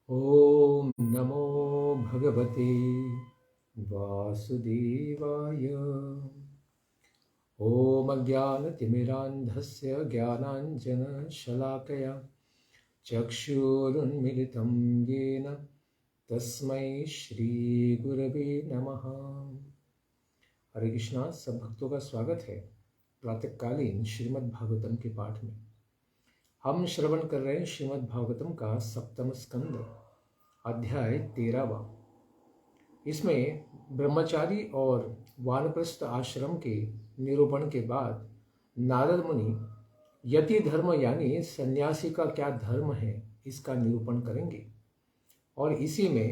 ॐ नमो भगवते वासुदेवाय। ॐ अज्ञानतिमिरान्धस्य ज्ञानाञ्जनशलाकया चक्षुरुन्मिलितं येन तस्मै श्रीगुरवे नमः। हरे कृष्णा। सब भक्तों का स्वागत है प्रातःकालीन श्रीमद् भागवतम के पाठ में। हम श्रवण कर रहे हैं श्रीमद् भागवतम का सप्तम स्कंद अध्याय 13वां। इसमें ब्रह्मचारी और वानप्रस्थ आश्रम के निरूपण के बाद नारद मुनि यति धर्म यानी सन्यासी का क्या धर्म है इसका निरूपण करेंगे और इसी में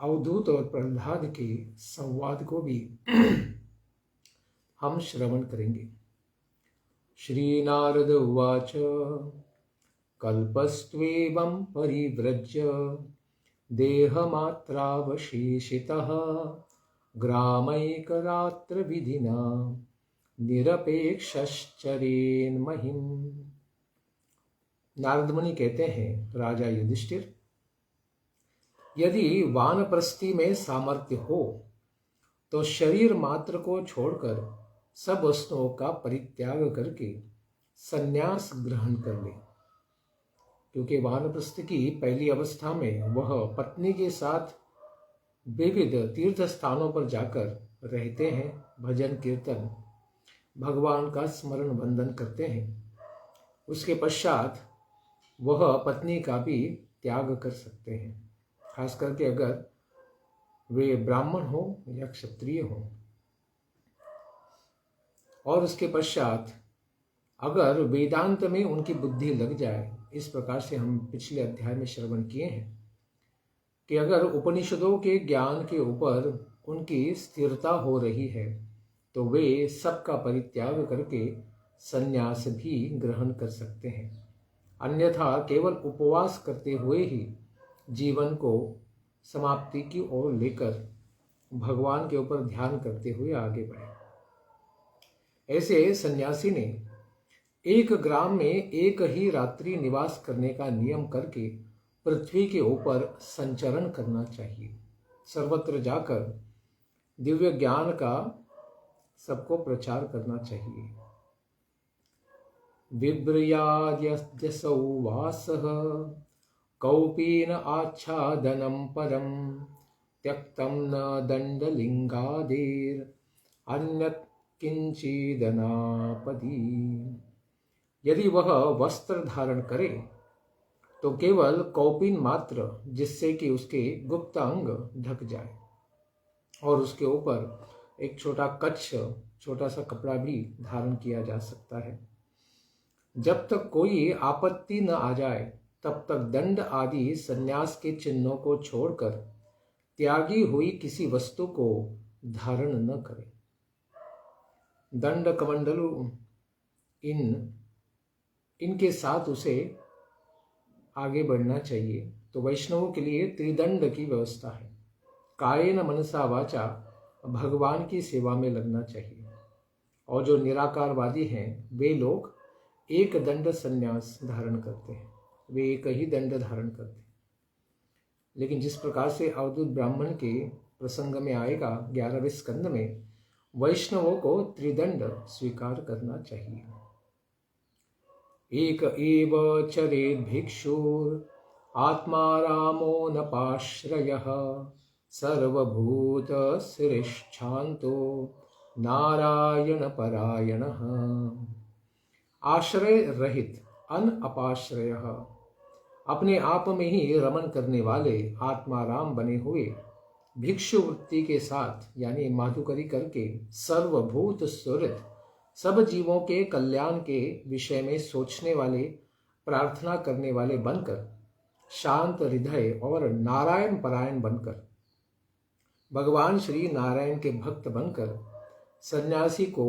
अवधूत और प्रहलाद के संवाद को भी हम श्रवण करेंगे। श्री नारद उवाच कल्पस्त्वेवं परिव्रज्य देहमात्रावशेषितः ग्रामैकरात्रविधिना निरपेक्षश्चरेन्महिम्। नारद मुनि कहते हैं, राजा युधिष्ठिर, यदि वानप्रस्थि में सामर्थ्य हो तो शरीर मात्र को छोड़कर सब वस्तुओं का परित्याग करके संन्यास ग्रहण कर ले, क्योंकि वानप्रस्थ की पहली अवस्था में वह पत्नी के साथ विविध तीर्थ स्थानों पर जाकर रहते हैं, भजन कीर्तन भगवान का स्मरण वंदन करते हैं। उसके पश्चात वह पत्नी का भी त्याग कर सकते हैं, खास करके अगर वे ब्राह्मण हो या क्षत्रिय हो। और उसके पश्चात अगर वेदांत में उनकी बुद्धि लग जाए, इस प्रकार से हम पिछले अध्याय में श्रवण किए हैं कि अगर उपनिषदों के ज्ञान के ऊपर उनकी स्थिरता हो रही है तो वे सबका परित्याग करके संन्यास भी ग्रहण कर सकते हैं। अन्यथा केवल उपवास करते हुए ही जीवन को समाप्ति की ओर लेकर भगवान के ऊपर ध्यान करते हुए आगे बढ़े। ऐसे सन्यासी ने एक ग्राम में एक ही रात्रि निवास करने का नियम करके पृथ्वी के ऊपर संचरण करना चाहिए। सर्वत्र जाकर दिव्य ज्ञान का सबको प्रचार करना चाहिए। विव्रयाद्यसौ वासः कौपीन आच्छादनं परं त्यक्तं न दण्डलिंगादेर अन्यत् किंचिदनापदी। यदि वह वस्त्र धारण करे तो केवल कौपीन मात्र, जिससे कि उसके गुप्त अंग ढक जाए, और उसके ऊपर एक छोटा कच्छ, छोटा सा कपड़ा भी धारण किया जा सकता है। जब तक कोई आपत्ति न आ जाए तब तक दंड आदि संन्यास के चिन्हों को छोड़कर त्यागी हुई किसी वस्तु को धारण न करे। दंड कमंडलु इनके साथ उसे आगे बढ़ना चाहिए। तो वैष्णवों के लिए त्रिदंड की व्यवस्था है। कायेन मनसा वाचा भगवान की सेवा में लगना चाहिए। और जो निराकारवादी हैं वे लोग एक दंड संन्यास धारण करते हैं, वे एक ही दंड धारण करते हैं। लेकिन जिस प्रकार से अवधूत ब्राह्मण के प्रसंग में आएगा 11वें स्कंद में, वैष्णवों को त्रिदंड स्वीकार करना चाहिए। एक एव चरेद भिक्षुर आत्मा रामो नपाश्रयः सर्वभूत श्रेष्ठान्तो नारायण परायणः। आश्रय रहित अनअपाश्रय, अपने आप में ही रमन करने वाले आत्माराम बने हुए भिक्षु वृत्ति के साथ यानी माधुकरी करके सर्वभूत सुहृद, सब जीवों के कल्याण के विषय में सोचने वाले, प्रार्थना करने वाले बनकर, शांत हृदय और नारायण परायण बनकर, भगवान श्री नारायण के भक्त बनकर सन्यासी को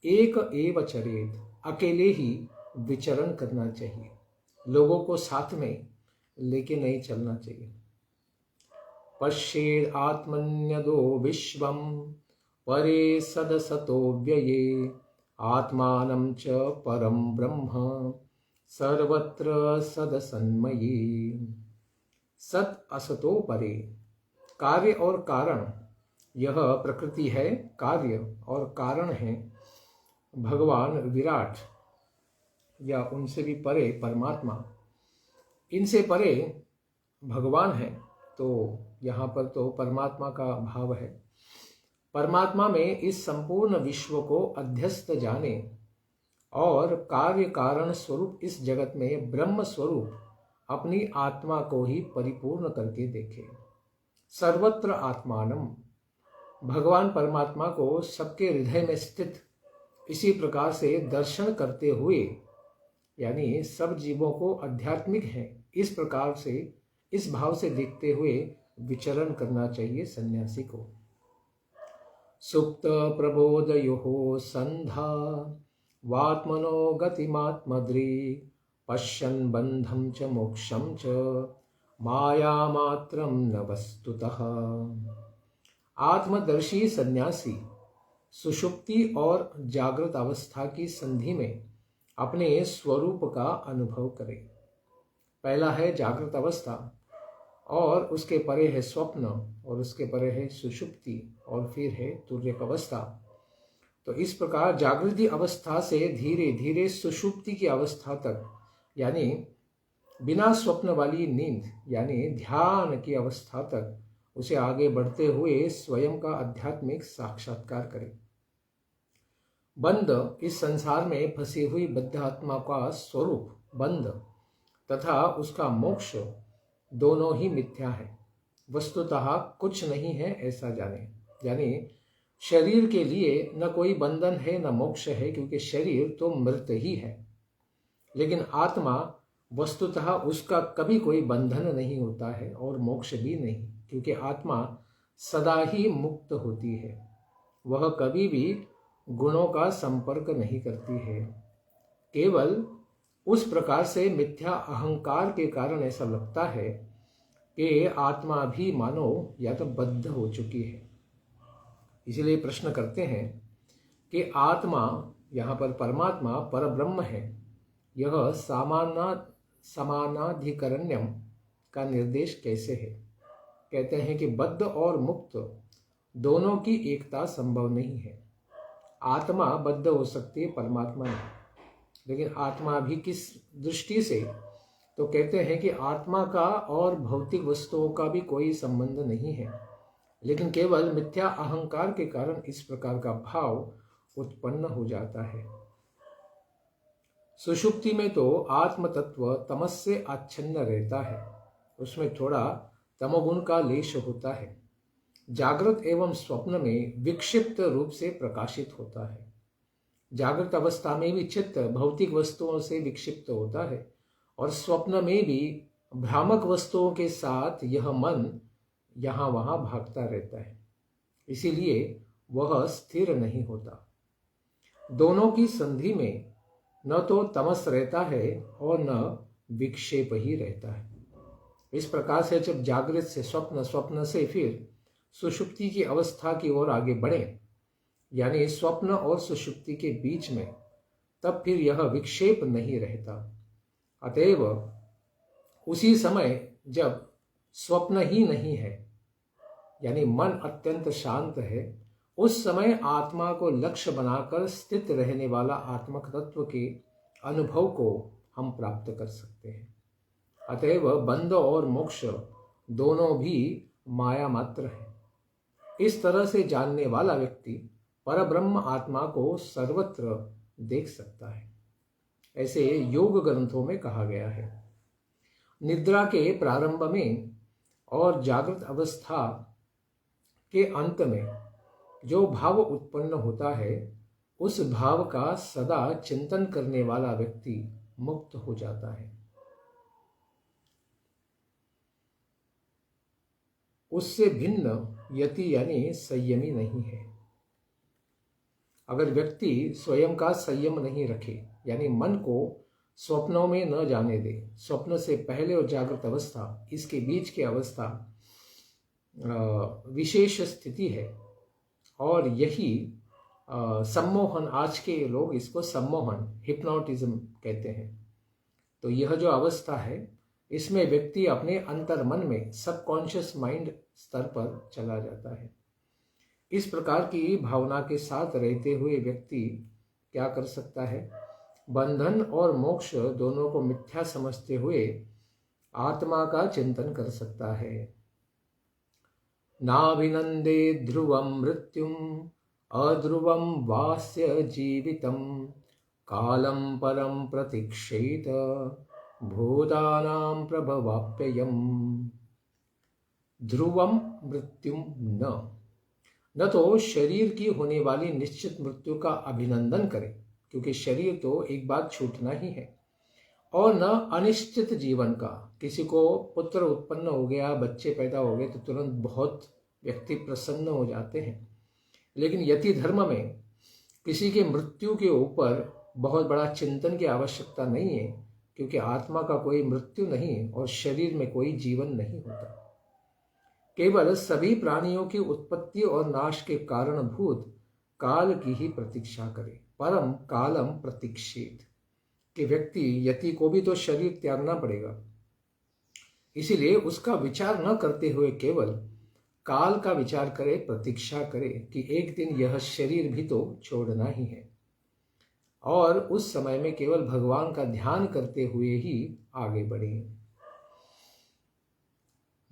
एक एव चरेत, अकेले ही विचरण करना चाहिए। लोगों को साथ में लेके नहीं चलना चाहिए। पश्येद आत्मन्यदो विश्वम परे सदसतो व्यये आत्मानं च परम ब्रह्म सर्वत्र सदसन्मये। सत असतो परे। कार्य और कारण, यह प्रकृति है, कार्य और कारण है भगवान विराट या उनसे भी परे परमात्मा। इनसे परे भगवान है, तो यहाँ पर तो परमात्मा का भाव है। परमात्मा में इस संपूर्ण विश्व को अध्यस्त जाने और कार्य कारण स्वरूप इस जगत में ब्रह्म स्वरूप अपनी आत्मा को ही परिपूर्ण करके देखे। सर्वत्र आत्मानम, भगवान परमात्मा को सबके हृदय में स्थित इसी प्रकार से दर्शन करते हुए, यानी सब जीवों को आध्यात्मिक है इस प्रकार से, इस भाव से देखते हुए विचरण करना चाहिए सन्यासी को। सुप्त प्रबोधयो संधा वात्मनो गतिमात्मद्रि पश्यन् बंधं च मोक्षं च माया मात्रं न वस्तुतः। आत्मदर्शी सन्यासी सुषुप्ति और जागृत अवस्था की संधि में अपने स्वरूप का अनुभव करे। पहला है जागृत अवस्था, और उसके परे है स्वप्न, और उसके परे है सुषुप्ति, और फिर है तुर्यक अवस्था। तो इस प्रकार जागृति अवस्था से धीरे धीरे सुषुप्ति की अवस्था तक, यानी बिना स्वप्न वाली नींद यानी ध्यान की अवस्था तक उसे आगे बढ़ते हुए स्वयं का आध्यात्मिक साक्षात्कार करे। बंध, इस संसार में फंसी हुई बद्ध आत्मा का स्वरूप बंध तथा उसका मोक्ष दोनों ही मिथ्या है, वस्तुतः कुछ नहीं है ऐसा जाने। यानी शरीर के लिए न कोई बंधन है न मोक्ष है, क्योंकि शरीर तो मृत ही है। लेकिन आत्मा वस्तुतः उसका कभी कोई बंधन नहीं होता है और मोक्ष भी नहीं, क्योंकि आत्मा सदा ही मुक्त होती है। वह कभी भी गुणों का संपर्क नहीं करती है। केवल उस प्रकार से मिथ्या अहंकार के कारण ऐसा लगता है कि आत्मा भी मानो या तो बद्ध हो चुकी है। इसलिए प्रश्न करते हैं कि आत्मा, यहाँ पर परमात्मा परब्रह्म है, यह समानाधिकरण्यम का निर्देश कैसे है? कहते हैं कि बद्ध और मुक्त दोनों की एकता संभव नहीं है। आत्मा बद्ध हो सकती है, परमात्मा नहीं। लेकिन आत्मा भी किस दृष्टि से? तो कहते हैं कि आत्मा का और भौतिक वस्तुओं का भी कोई संबंध नहीं है, लेकिन केवल मिथ्या अहंकार के कारण इस प्रकार का भाव उत्पन्न हो जाता है। सुषुप्ति में तो आत्म तत्व तमस से आच्छन्न रहता है, उसमें थोड़ा तमोगुण का लेश होता है। जागृत एवं स्वप्न में विक्षिप्त रूप से प्रकाशित होता है। जागृत अवस्था में भी चित्त भौतिक वस्तुओं से विक्षिप्त होता है, और स्वप्न में भी भ्रामक वस्तुओं के साथ यह मन यहाँ वहाँ भागता रहता है, इसीलिए वह स्थिर नहीं होता। दोनों की संधि में न तो तमस रहता है और न विक्षेप ही रहता है। इस प्रकार से जब जागृत से स्वप्न, स्वप्न से फिर सुषुप्ति की अवस्था की ओर आगे बढ़े, यानी स्वप्न और सुषुप्ति के बीच में, तब फिर यह विक्षेप नहीं रहता। अतएव उसी समय जब स्वप्न ही नहीं है, यानी मन अत्यंत शांत है, उस समय आत्मा को लक्ष्य बनाकर स्थित रहने वाला आत्मक तत्व के अनुभव को हम प्राप्त कर सकते हैं। अतएव बंध और मोक्ष दोनों भी माया मात्र है। इस तरह से जानने वाला व्यक्ति परब्रह्म आत्मा को सर्वत्र देख सकता है, ऐसे योग ग्रंथों में कहा गया है। निद्रा के प्रारंभ में और जागृत अवस्था के अंत में जो भाव उत्पन्न होता है, उस भाव का सदा चिंतन करने वाला व्यक्ति मुक्त हो जाता है। उससे भिन्न यति यानी संयमी नहीं है। अगर व्यक्ति स्वयं का संयम नहीं रखे, यानी मन को स्वप्नों में न जाने दे, स्वप्न से पहले और जागृत अवस्था, इसके बीच की अवस्था विशेष स्थिति है, और यही सम्मोहन, आज के लोग इसको सम्मोहन, हिप्नोटिज्म कहते हैं। तो यह जो अवस्था है, इसमें व्यक्ति अपने अंतर्मन में सबकॉन्शियस माइंड स्तर पर चला जाता है। इस प्रकार की भावना के साथ रहते हुए व्यक्ति क्या कर सकता है? बंधन और मोक्ष दोनों को मिथ्या समझते हुए आत्मा का चिंतन कर सकता है। नाभिनंदे ध्रुवम मृत्युम अध्रुवम वास्य जीवितम कालम परम प्रतीक्षेत भूतानां प्रभवाप्ययम्। ध्रुवम मृत्युम न तो शरीर की होने वाली निश्चित मृत्यु का अभिनंदन करें, क्योंकि शरीर तो एक बार छूटना ही है, और न अनिश्चित जीवन का। किसी को पुत्र उत्पन्न हो गया, बच्चे पैदा हो गए तो तुरंत बहुत व्यक्ति प्रसन्न हो जाते हैं, लेकिन यति धर्म में किसी के मृत्यु के ऊपर बहुत बड़ा चिंतन की आवश्यकता नहीं है, क्योंकि आत्मा का कोई मृत्यु नहीं और शरीर में कोई जीवन नहीं होता। केवल सभी प्राणियों की उत्पत्ति और नाश के कारणभूत काल की ही प्रतीक्षा करे। परम कालम प्रतीक्षित कि व्यक्ति यति को भी तो शरीर त्यागना पड़ेगा, इसीलिए उसका विचार न करते हुए केवल काल का विचार करे, प्रतीक्षा करे कि एक दिन यह शरीर भी तो छोड़ना ही है, और उस समय में केवल भगवान का ध्यान करते हुए ही आगे बढ़े।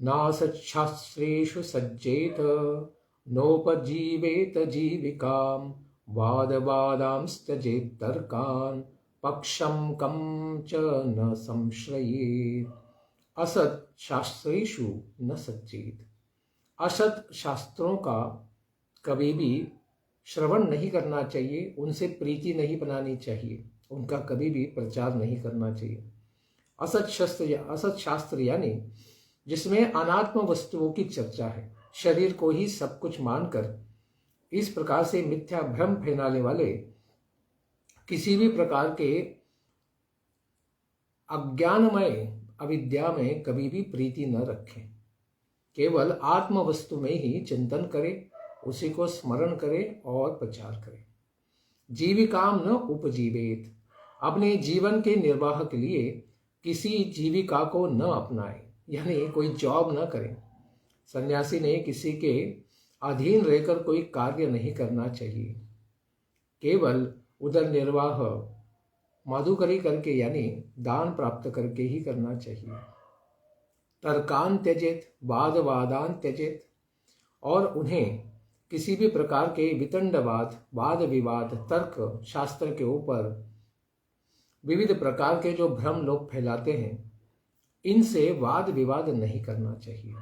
नासच्छास्त्रेषु सज्जेत नोपजीवेत जीविकाम वादवादांस्तजेत तर्कान् पक्षम कम च न संश्रयेत। असत शास्त्रेषु न सज्जेत। असत शास्त्रों का कभी भी श्रवण नहीं करना चाहिए, उनसे प्रीति नहीं बनानी चाहिए, उनका कभी भी प्रचार नहीं करना चाहिए। असत शास्त्र यानी जिसमें अनात्म वस्तुओं की चर्चा है, शरीर को ही सब कुछ मानकर इस प्रकार से मिथ्या भ्रम फैलाने वाले किसी भी प्रकार के अज्ञानमय अविद्या में कभी भी प्रीति न रखें। केवल आत्म वस्तु में ही चिंतन करें, उसी को स्मरण करें और प्रचार करें। जीविकाम न उपजीवेत। अपने जीवन के निर्वाह के लिए किसी जीविका को न अपनाएं, यानी कोई जॉब न करें। सन्यासी ने किसी के अधीन रहकर कोई कार्य नहीं करना चाहिए, केवल उदर निर्वाह माधुकरी करके यानी दान प्राप्त करके ही करना चाहिए। तर्कान त्यजेत, वाद वादान त्यजेत, और उन्हें किसी भी प्रकार के वितंडवाद, वाद विवाद, तर्क शास्त्र के ऊपर विविध प्रकार के जो भ्रम लोग फैलाते हैं, इनसे वाद विवाद नहीं करना चाहिए।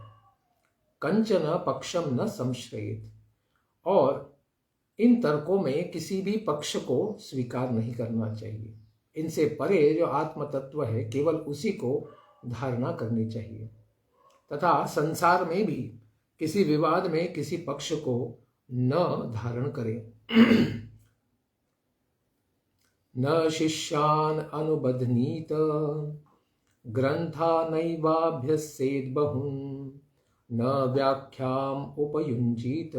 कंचन पक्षम न संश्रयेत, और इन तर्कों में किसी भी पक्ष को स्वीकार नहीं करना चाहिए। इनसे परे जो आत्म तत्व है केवल उसी को धारणा करनी चाहिए, तथा संसार में भी किसी विवाद में किसी पक्ष को न धारण करें। न शिष्यान अनुबध्नीत ग्रंथा नैवाभ्यसेद बहुन न व्याख्याम उपयुंजीत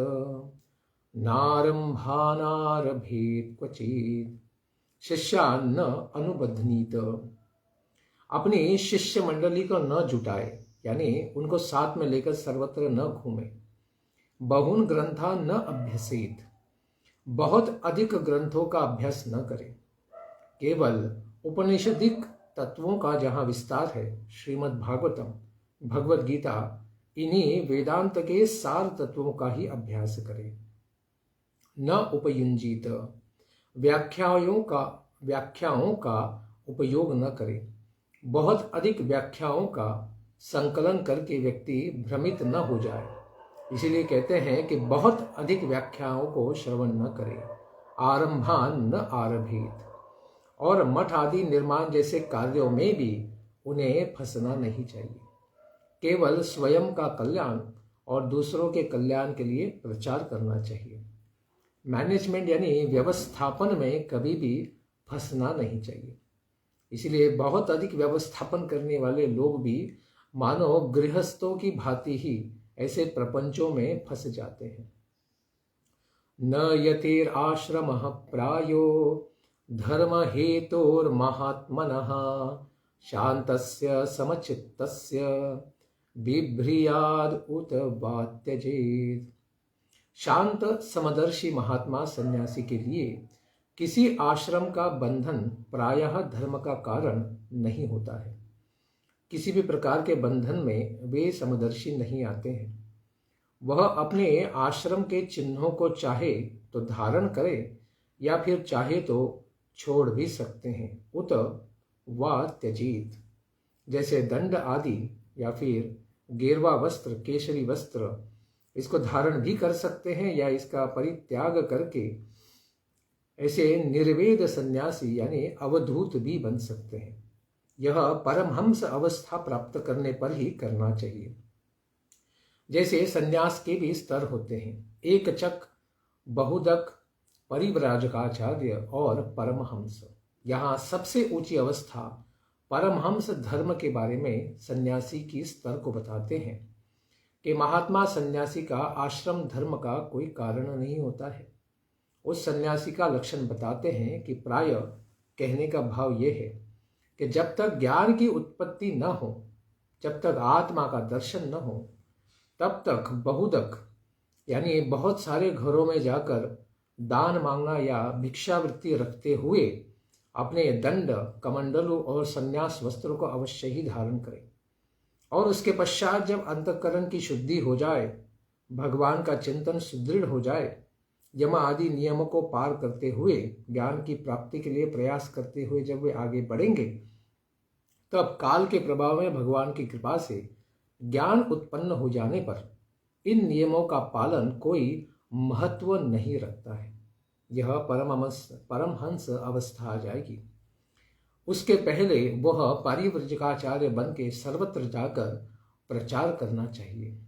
नारंभानारभेत क्वचित। शिष्यान न अनुबध्नीत, अपनी शिष्य मंडली को न जुटाए, यानी उनको साथ में लेकर सर्वत्र न घूमे। बहुन ग्रंथा न अभ्यसेत, बहुत अधिक ग्रंथों का अभ्यास न करे। केवल उपनिषदिक तत्वों का जहाँ विस्तार है, श्रीमद् भागवतम, भगवद गीता, इन्हीं वेदांत के सार तत्वों का ही अभ्यास करें। न उपयुंजित, व्याख्याओं का उपयोग न करें। बहुत अधिक व्याख्याओं का संकलन करके व्यक्ति भ्रमित न हो जाए, इसीलिए कहते हैं कि बहुत अधिक व्याख्याओं को श्रवण न करें। आरंभान न आरभेत, और मठ आदि निर्माण जैसे कार्यों में भी उन्हें फंसना नहीं चाहिए। केवल स्वयं का कल्याण और दूसरों के कल्याण के लिए प्रचार करना चाहिए। मैनेजमेंट यानी व्यवस्थापन में कभी भी फंसना नहीं चाहिए। इसलिए बहुत अधिक व्यवस्थापन करने वाले लोग भी मानो गृहस्थों की भांति ही ऐसे प्रपंचों में फंस जाते हैं। न यतिर आश्रम प्रायो धर्म हेतुर महात्मनः शान्तस्य समचित्तस्य बिभ्रियाद उत वा त्यजेत्। शांत समदर्शी महात्मा सन्यासी के लिए किसी आश्रम का बंधन प्रायः धर्म का कारण नहीं होता है। किसी भी प्रकार के बंधन में वे समदर्शी नहीं आते हैं। वह अपने आश्रम के चिन्हों को चाहे तो धारण करे या फिर चाहे तो छोड़ भी सकते हैं। उत वा त्यजेत्, जैसे दंड आदि या फिर गेरवा वस्त्र, केसरी वस्त्र, इसको धारण भी कर सकते हैं या इसका परित्याग करके ऐसे निर्वेद सन्यासी यानी अवधूत भी बन सकते हैं। यह परमहंस अवस्था प्राप्त करने पर ही करना चाहिए। जैसे सन्यास के भी स्तर होते हैं, एक चक, बहुदक, परिव्राजकाचार्य और परमहंस। यहाँ सबसे ऊंची अवस्था परमहंस धर्म के बारे में सन्यासी की स्तर को बताते हैं कि महात्मा सन्यासी का आश्रम धर्म का कोई कारण नहीं होता है। उस सन्यासी का लक्षण बताते हैं कि प्राय कहने का भाव यह है कि जब तक ज्ञान की उत्पत्ति न हो, जब तक आत्मा का दर्शन न हो, तब तक बहुदक यानी बहुत सारे घरों में जाकर दान मांगना या भिक्षावृत्ति रखते हुए अपने दंड, कमंडलू और संन्यास वस्त्रों को अवश्य ही धारण करें। और उसके पश्चात जब अंतःकरण की शुद्धि हो जाए, भगवान का चिंतन सुदृढ़ हो जाए, यम आदि नियमों को पार करते हुए ज्ञान की प्राप्ति के लिए प्रयास करते हुए जब वे आगे बढ़ेंगे, तब काल के प्रभाव में भगवान की कृपा से ज्ञान उत्पन्न हो जाने पर इन नियमों का पालन कोई महत्व नहीं रखता है। यह परमहंस अवस्था आ जाएगी। उसके पहले वह पारिव्रजकाचार्य बन के सर्वत्र जाकर प्रचार करना चाहिए।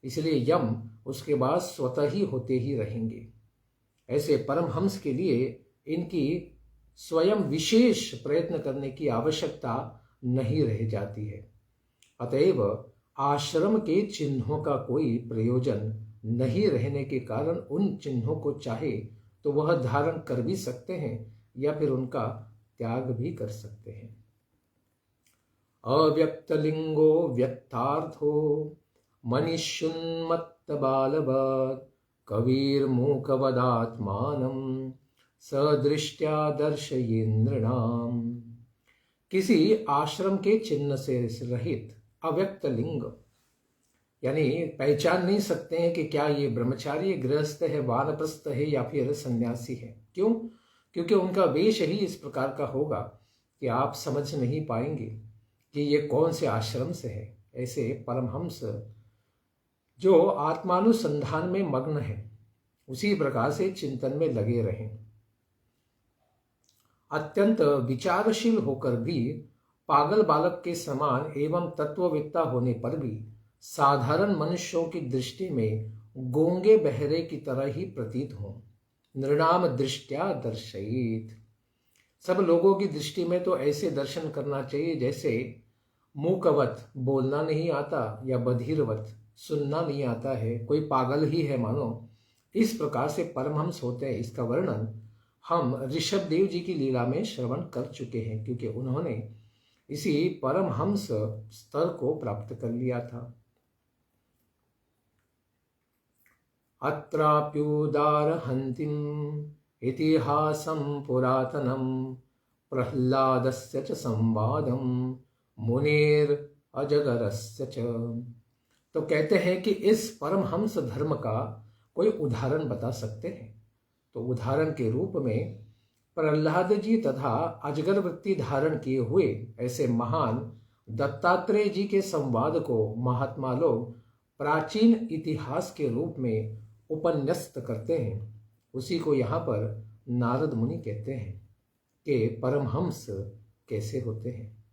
इसलिए यम उसके बाद स्वतः ही होते ही रहेंगे। ऐसे परमहंस के लिए इनकी स्वयं विशेष प्रयत्न करने की आवश्यकता नहीं रह जाती है। अतएव आश्रम के चिन्हों का कोई प्रयोजन नहीं रहने के कारण उन चिन्हों को चाहे तो वह धारण कर भी सकते हैं या फिर उनका त्याग भी कर सकते हैं। अव्यक्तलिंगो व्यक्तार्थो मनुष्युन्मत्त बालवत् कविर्मूकवदात्मानं सदृष्ट्या दर्शयेन्द्रणाम। किसी आश्रम के चिन्ह से रहित अव्यक्त लिंग यानी पहचान नहीं सकते हैं कि क्या ये ब्रह्मचारी, गृहस्थ है, वानप्रस्थ है या फिर सन्यासी है। क्यों? क्योंकि उनका वेश ही इस प्रकार का होगा कि आप समझ नहीं पाएंगे कि ये कौन से आश्रम से है। ऐसे परमहंस जो आत्मानुसंधान में मग्न है, उसी प्रकार से चिंतन में लगे रहें। अत्यंत विचारशील होकर भी पागल बालक के समान एवं तत्ववेत्ता होने पर भी साधारण मनुष्यों की दृष्टि में गूंगे बहरे की तरह ही प्रतीत हो। नृणाम दृष्टया दर्शयेत्। सब लोगों की दृष्टि में तो ऐसे दर्शन करना चाहिए जैसे मूकवत बोलना नहीं आता या बधिरवत सुनना नहीं आता है, कोई पागल ही है मानो। इस प्रकार से परमहंस होते हैं। इसका वर्णन हम ऋषभ देव जी की लीला में श्रवण कर चुके हैं, क्योंकि उन्होंने इसी परमहंस स्तर को प्राप्त कर लिया था। अत्राप्युदारहन्तीम् इतिहासं पुरातनं प्रह्लादस्य च संवादं मुनेर अजगरस्य च। तो कहते हैं कि इस परमहंस धर्म का कोई उदाहरण बता सकते हैं। तो उदाहरण के रूप में प्रहलाद जी तथा अजगर वृत्ति धारण किए हुए ऐसे महान दत्तात्रेय जी के संवाद को महात्मा लोग प्राचीन इतिहास के रूप में उपन्यस्त करते हैं। उसी को यहाँ पर नारद मुनि कहते हैं कि परमहंस कैसे होते हैं।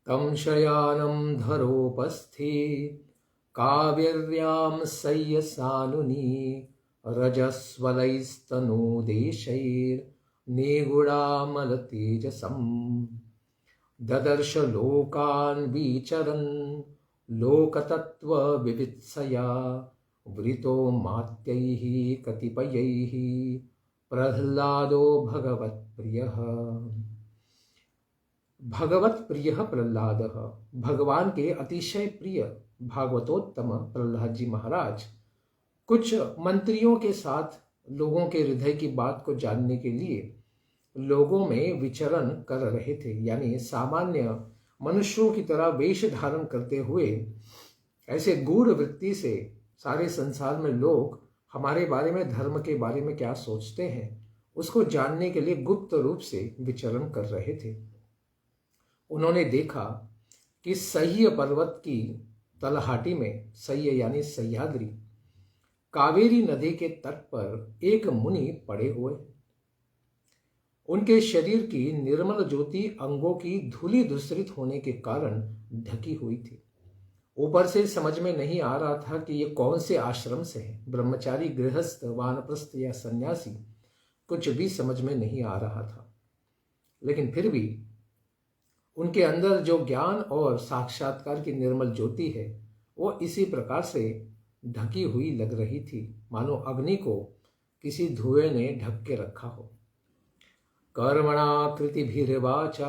तम शयानम धरोपस्थि कावेर्याम सय्यसानुनी रजस्वलैस्तनूदेशैर्निगूढामलतेजसम् ददर्श लोकान् विचरन् लोकतत्त्वविवित्सया वृतो मात्यैः कतिपयैः प्रह्लादो भगवत्प्रियः। भगवत प्रिय प्रहलाद, भगवान के अतिशय प्रिय भागवतोत्तम प्रहलाद जी महाराज कुछ मंत्रियों के साथ लोगों के हृदय की बात को जानने के लिए लोगों में विचरण कर रहे थे। यानी सामान्य मनुष्यों की तरह वेश धारण करते हुए ऐसे गूढ़ वृत्ति से सारे संसार में लोग हमारे बारे में, धर्म के बारे में क्या सोचते हैं, उसको जानने के लिए गुप्त रूप से विचरण कर रहे थे। उन्होंने देखा कि सह्य पर्वत की तलहाटी में, सह्य यानी सह्याद्री, कावेरी नदी के तट पर एक मुनि पड़े हुए। उनके शरीर की निर्मल ज्योति अंगों की धूलि धूसरित होने के कारण ढकी हुई थी। ऊपर से समझ में नहीं आ रहा था कि ये कौन से आश्रम से है, ब्रह्मचारी, गृहस्थ, वानप्रस्थ या सन्यासी, कुछ भी समझ में नहीं आ रहा था। लेकिन फिर भी उनके अंदर जो ज्ञान और साक्षात्कार की निर्मल ज्योति है वो इसी प्रकार से ढकी हुई लग रही थी, मानो अग्नि को किसी धुएं ने ढक के रखा हो। कर्मणा कृतिभिर्वाचा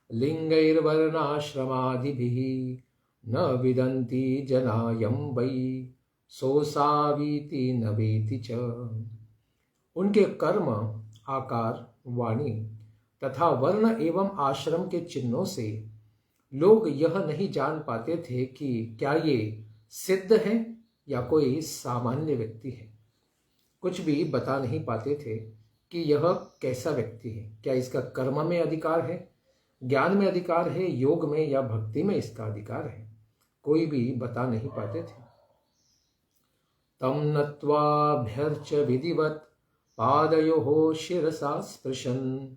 लिंगैर्वर्णाश्रमादिभिः न विदन्ति जनायं वै सोऽसावीति न वेति च। उनके कर्म, आकार, वाणी तथा वर्ण एवं आश्रम के चिन्हों से लोग यह नहीं जान पाते थे कि क्या ये सिद्ध है या कोई सामान्य व्यक्ति है। कुछ भी बता नहीं पाते थे कि यह कैसा व्यक्ति है, क्या इसका कर्म में अधिकार है, ज्ञान में अधिकार है, योग में या भक्ति में इसका अधिकार है, कोई भी बता नहीं पाते थे। तम नत्वाभ्यर्च विधिवत पादयोः शिरसा स्पृशन्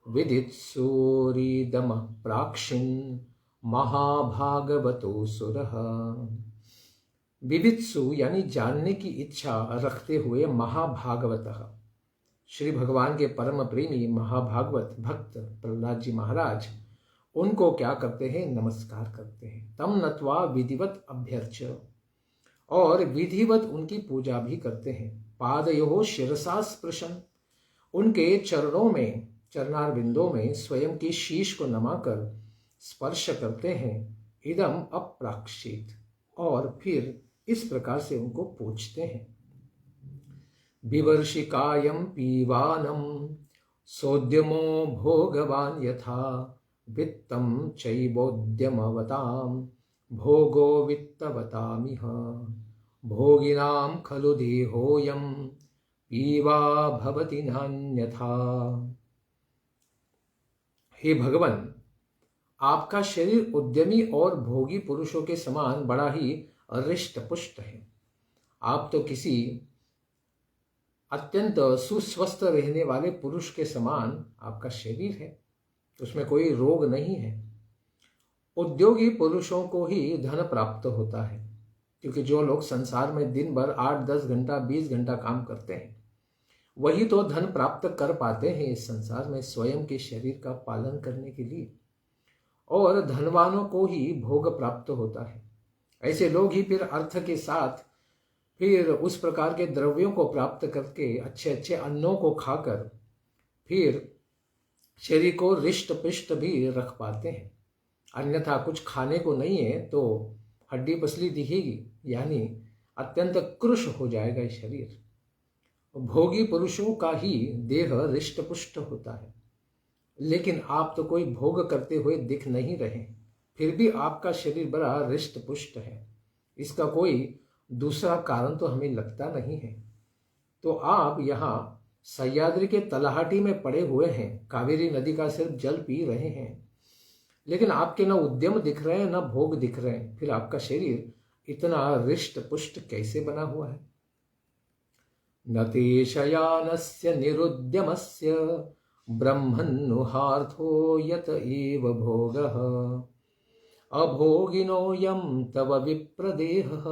विदित्सूरिदम प्राक्षिन् महाभागवतो सुरः। विदित्सु यानी जानने की इच्छा रखते हुए महाभागवतः, श्री भगवान के परम प्रेमी महाभागवत भक्त प्रहलाद जी महाराज उनको क्या करते हैं, नमस्कार करते हैं। तम नत्वा विधिवत अभ्यर्च, और विधिवत उनकी पूजा भी करते हैं। पादयोः शिरसा स्पृशन, उनके चरणों में, चरणार बिंदों में स्वयं की शीश को नमाकर स्पर्श करते हैं। इदम अप्राक्षित, और फिर इस प्रकार से उनको पूछते हैं। विवर्षिकायं पीवानं सोद्यमो भोगवान यथा वित्तं चैवोद्यमवतां भोगो वित्तवतामिह भोगिनां खलु देहोऽयं पीवा भवति नान्यथा। हे भगवान, आपका शरीर उद्यमी और भोगी पुरुषों के समान बड़ा ही हृष्ट पुष्ट है। आप तो किसी अत्यंत सुस्वस्थ रहने वाले पुरुष के समान आपका शरीर है, उसमें कोई रोग नहीं है। उद्योगी पुरुषों को ही धन प्राप्त होता है, क्योंकि जो लोग संसार में दिन भर 8-10 घंटा 20 घंटा काम करते हैं वही तो धन प्राप्त कर पाते हैं इस संसार में स्वयं के शरीर का पालन करने के लिए, और धनवानों को ही भोग प्राप्त होता है। ऐसे लोग ही फिर अर्थ के साथ फिर उस प्रकार के द्रव्यों को प्राप्त करके अच्छे अच्छे अन्नों को खाकर फिर शरीर को रिष्ट पुष्ट भी रख पाते हैं। अन्यथा कुछ खाने को नहीं है तो हड्डी पसली दिखेगी, यानी अत्यंत कृश हो जाएगा ये शरीर। भोगी पुरुषों का ही देह रिष्ट पुष्ट होता है, लेकिन आप तो कोई भोग करते हुए दिख नहीं रहे, फिर भी आपका शरीर बड़ा रिष्ट पुष्ट है। इसका कोई दूसरा कारण तो हमें लगता नहीं है। तो आप यहाँ सह्याद्री के तलहाटी में पड़े हुए हैं, कावेरी नदी का सिर्फ जल पी रहे हैं, लेकिन आपके न उद्यम दिख रहे हैं न भोग दिख रहे हैं, फिर आपका शरीर इतना हृष्ट पुष्ट कैसे बना हुआ है। न ते शयानस्य निरुद्यमस्य ब्रह्मन्नुहार्थो यत एव भोगः अभोगिनोऽयं तव विप्रदेहः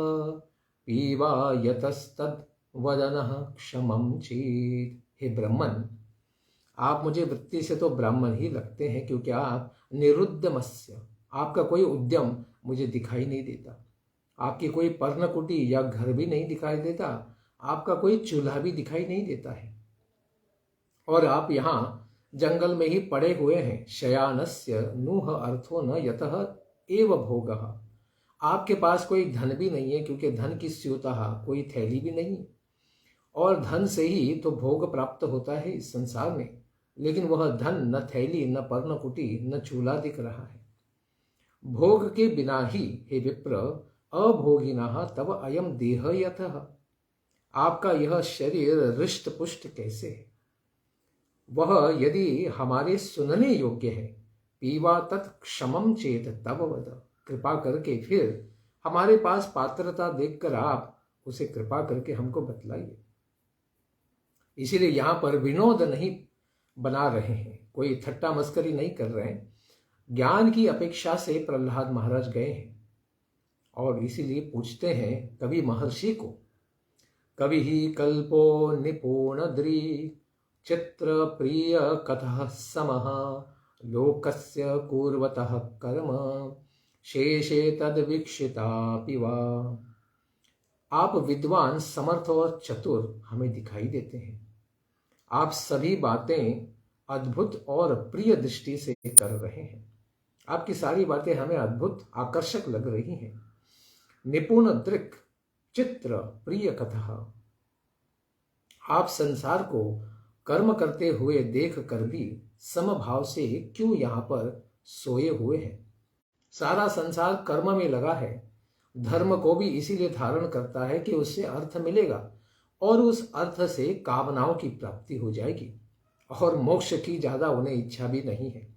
पीवा यतस्तद् वदनः क्षमं चेत्। हे ब्रह्मन, आप मुझे वृत्ति से तो ब्राह्मण ही लगते हैं, क्योंकि आप निरुद्यमस्य, आपका कोई उद्यम मुझे दिखाई नहीं देता, आपकी कोई पर्णकुटी या घर भी नहीं दिखाई देता, आपका कोई चूल्हा भी दिखाई नहीं देता है, और आप यहाँ जंगल में ही पड़े हुए हैं। शयानस्य नूह अर्थो न यतः एव भोगः। आपके पास कोई धन भी नहीं है, क्योंकि धन की स्यूतः कोई थैली भी नहीं, और धन से ही तो भोग प्राप्त होता है इस संसार में। लेकिन वह धन न थैली, न पर्णकुटी, न चूल्हा दिख रहा है। भोग के बिना ही हे विप्र अभोगिनः तव अयम देह यतः। आपका यह शरीर हृष्ट पुष्ट कैसे है? वह यदि हमारे सुनने योग्य है, पीवा तत्क्षमम चेत तब वद। कृपा करके फिर हमारे पास पात्रता देखकर आप उसे कृपा करके हमको बतलाइए। इसीलिए यहां पर विनोद नहीं बना रहे हैं, कोई ठट्टा मस्करी नहीं कर रहे हैं। ज्ञान की अपेक्षा से प्रहलाद महाराज गए हैं और इसीलिए पूछते हैं कवि महर्षि को, कवि ही कल्पो निपुण द्रि चित्र प्रिय कथः समः लोकस्य कुर्वतः कर्म शेषे तद वीक्षितापि वा। आप विद्वान, समर्थ और चतुर हमें दिखाई देते हैं। आप सभी बातें अद्भुत और प्रिय दृष्टि से कर रहे हैं। आपकी सारी बातें हमें अद्भुत आकर्षक लग रही हैं। निपुण दृक् चित्र प्रिय कथा। आप संसार को कर्म करते हुए देख कर भी समभाव से क्यों यहाँ पर सोए हुए हैं? सारा संसार कर्म में लगा है। धर्म को भी इसीलिए धारण करता है कि उससे अर्थ मिलेगा और उस अर्थ से कामनाओं की प्राप्ति हो जाएगी, और मोक्ष की ज्यादा उन्हें इच्छा भी नहीं है।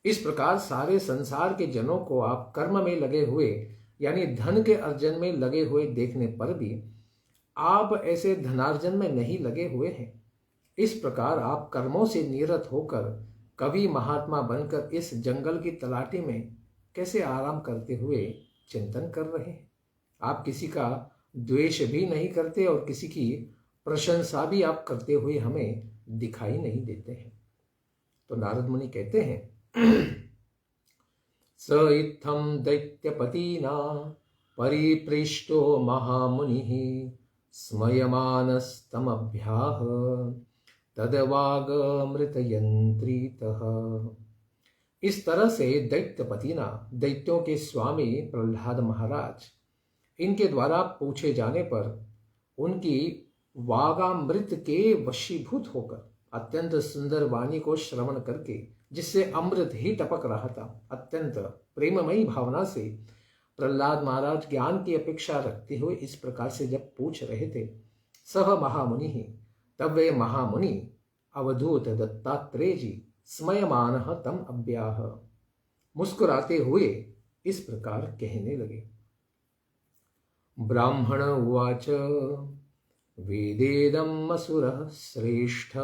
इस प्रकार सारे संसार के जनों को आप कर्म में लगे हुए, यानी धन के अर्जन में लगे हुए देखने पर भी आप ऐसे धनार्जन में नहीं लगे हुए हैं। इस प्रकार आप कर्मों से निरत होकर कवि महात्मा बनकर इस जंगल की तलाटी में कैसे आराम करते हुए चिंतन कर रहे हैं। आप किसी का द्वेष भी नहीं करते और किसी की प्रशंसा भी आप करते हुए हमें दिखाई नहीं देते हैं। तो नारद मुनि कहते हैं स इत्थं दैत्यपतिना परिपृष्टो महामुनिः स्मयमानस्तमभ्याह तदवागमृतयन्त्रितः। इस तरह से दैत्यपतिना, दैत्यों के स्वामी प्रहलाद महाराज, इनके द्वारा पूछे जाने पर उनकी वागामृत के वशीभूत होकर अत्यंत सुंदर वाणी को श्रवण करके, जिससे अमृत ही टपक रहा था, अत्यंत प्रेममयी भावना से प्रहलाद महाराज ज्ञान की अपेक्षा रखते हुए इस प्रकार से जब पूछ रहे थे, सह महामुनि ही, तब वे महामुनि अवधूत दत्तात्रेय जी स्मयमान तम अव्याह, मुस्कुराते हुए इस प्रकार कहने लगे। ब्राह्मण उवाच वेदेदम् असुरः श्रेष्ठ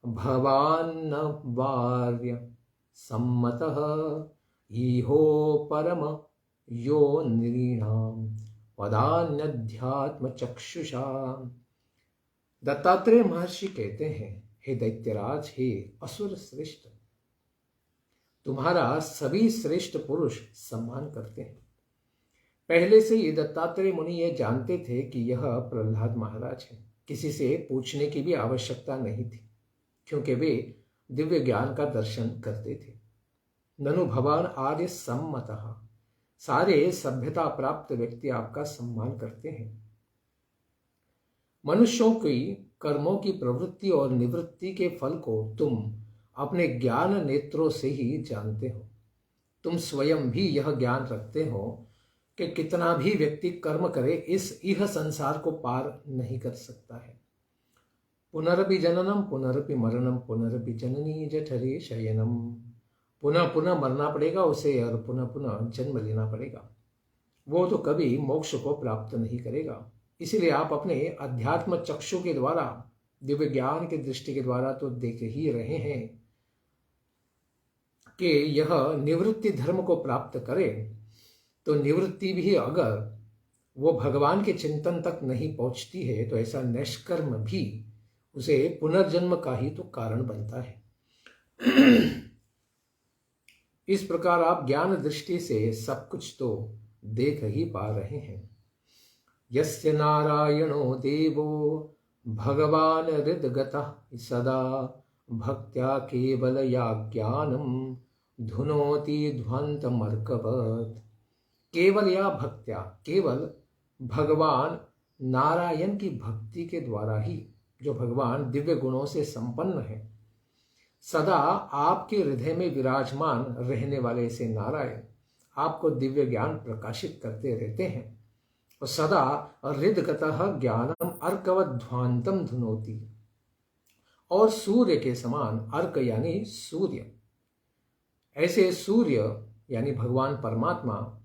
भवान्न वार्य सम्मतः इहो परम यो नृणां पदान्यध्यात्म चक्षुषा। दत्तात्रेय महर्षि कहते हैं, हे दैत्यराज, हे असुर श्रेष्ठ, तुम्हारा सभी श्रेष्ठ पुरुष सम्मान करते हैं। पहले से ये दत्तात्रेय मुनि ये जानते थे कि यह प्रहलाद महाराज है। किसी से पूछने की भी आवश्यकता नहीं थी, क्योंकि वे दिव्य ज्ञान का दर्शन करते थे। ननु भवान आर्य सम्मतः, सारे सभ्यता प्राप्त व्यक्ति आपका सम्मान करते हैं। मनुष्यों की कर्मों की प्रवृत्ति और निवृत्ति के फल को तुम अपने ज्ञान नेत्रों से ही जानते हो। तुम स्वयं भी यह ज्ञान रखते हो कि कितना भी व्यक्ति कर्म करे, इस इह संसार को पार नहीं कर सकता है। पुनरपि जननम पुनरपि मरणम पुनरपि जननी जठरे शयनम, पुनः पुनः मरना पड़ेगा उसे और पुनः पुनः जन्म लेना पड़ेगा। वो तो कभी मोक्ष को प्राप्त नहीं करेगा। इसीलिए आप अपने अध्यात्म चक्षु के द्वारा, दिव्य ज्ञान की दृष्टि के द्वारा तो देख ही रहे हैं कि यह निवृत्ति धर्म को प्राप्त करे, तो निवृत्ति भी अगर वो भगवान के चिंतन तक नहीं पहुंचती है, तो ऐसा निष्कर्म भी उसे पुनर्जन्म का ही तो कारण बनता है। इस प्रकार आप ज्ञान दृष्टि से सब कुछ तो देख ही पा रहे हैं। यस्य नारायणो देवो भगवान हृदगतः सदा भक्त्या केवलया ज्ञानम धुनोति ध्वंतमर्कवत्। केवल या भक्त्या, केवल भगवान नारायण की भक्ति के द्वारा ही, जो भगवान दिव्य गुणों से संपन्न है, सदा आपके हृदय में विराजमान रहने वाले से नारायण आपको दिव्य ज्ञान प्रकाशित करते रहते हैं और सदा हृदगतः ज्ञानम अर्कवध्वांतम धुनोति, और सूर्य के समान, अर्क यानी सूर्य, ऐसे सूर्य यानी भगवान परमात्मा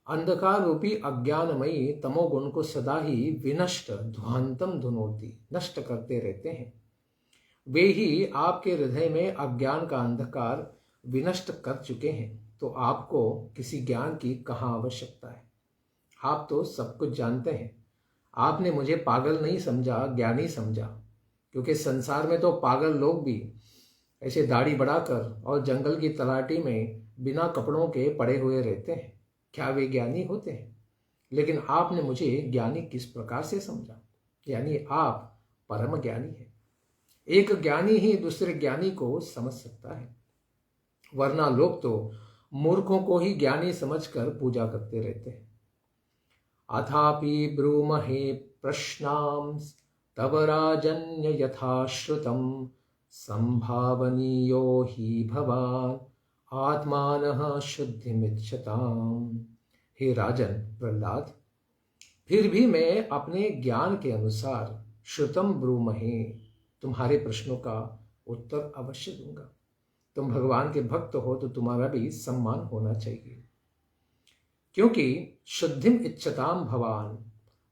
अंधकार रूपी अज्ञानमयी तमोगुण को सदा ही विनष्ट, ध्वांतम धुनोति, नष्ट करते रहते हैं। वे ही आपके हृदय में अज्ञान का अंधकार विनष्ट कर चुके हैं, तो आपको किसी ज्ञान की कहाँ आवश्यकता है। आप तो सब कुछ जानते हैं। आपने मुझे पागल नहीं समझा, ज्ञानी समझा, क्योंकि संसार में तो पागल लोग भी ऐसे दाढ़ी बढ़ाकर और जंगल की तलाटी में बिना कपड़ों के पड़े हुए रहते हैं। क्या वे ज्ञानी होते हैं? लेकिन आपने मुझे ज्ञानी किस प्रकार से समझा? यानी आप परम ज्ञानी हैं। एक ज्ञानी ही दूसरे ज्ञानी को समझ सकता है, वरना लोग तो मूर्खों को ही ज्ञानी समझकर पूजा करते रहते हैं। अथापि ब्रूमहे प्रश्नां तव राजन्य यथाश्रुतं संभावनीयो हि भवान् आत्मानः शुद्धिमिच्छताम्। हे राजन प्रहलाद, फिर भी मैं अपने ज्ञान के अनुसार श्रुतम ब्रूमहे, तुम्हारे प्रश्नों का उत्तर अवश्य दूंगा। तुम भगवान के भक्त हो तो तुम्हारा भी सम्मान होना चाहिए, क्योंकि शुद्धिम इच्छताम भवान,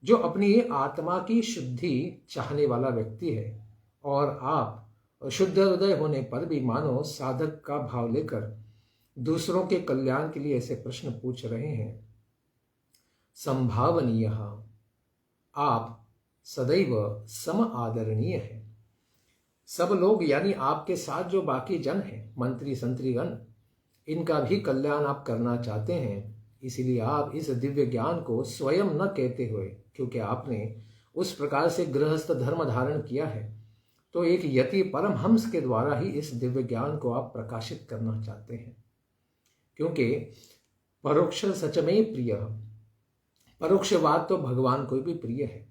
जो अपनी आत्मा की शुद्धि चाहने वाला व्यक्ति है, और आप शुद्ध हृदय होने पर भी मानो साधक का भाव लेकर दूसरों के कल्याण के लिए ऐसे प्रश्न पूछ रहे हैं। संभावनीय, आप सदैव सम आदरणीय हैं। सब लोग यानी आपके साथ जो बाकी जन हैं, मंत्री संत्रीगण, इनका भी कल्याण आप करना चाहते हैं। इसीलिए आप इस दिव्य ज्ञान को स्वयं न कहते हुए, क्योंकि आपने उस प्रकार से गृहस्थ धर्म धारण किया है, तो एक यति परमहंस के द्वारा ही इस दिव्य ज्ञान को आप प्रकाशित करना चाहते हैं। क्योंकि परोक्ष सच में प्रिय, परोक्षवाद तो भगवान को भी प्रिय है।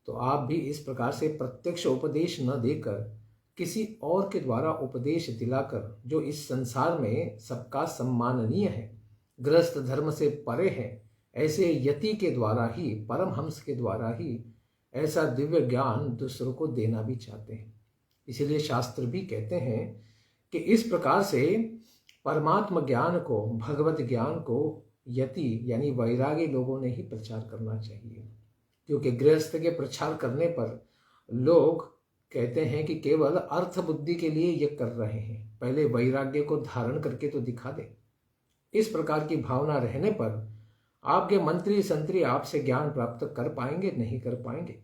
तो आप भी इस प्रकार से प्रत्यक्ष उपदेश न देकर किसी और के द्वारा उपदेश दिलाकर, जो इस संसार में सबका सम्माननीय है, गृहस्थ धर्म से परे है, ऐसे यति के द्वारा ही, परमहंस के द्वारा ही ऐसा दिव्य ज्ञान दूसरों को देना भी चाहते हैं। इसीलिए शास्त्र भी कहते हैं कि इस प्रकार से परमात्मा ज्ञान को, भगवत ज्ञान को यति यानी वैरागी लोगों ने ही प्रचार करना चाहिए। क्योंकि गृहस्थ के प्रचार करने पर लोग कहते हैं कि केवल अर्थ बुद्धि के लिए ये कर रहे हैं, पहले वैराग्य को धारण करके तो दिखा दे। इस प्रकार की भावना रहने पर आपके मंत्री संतरी आपसे ज्ञान प्राप्त कर पाएंगे? नहीं कर पाएंगे।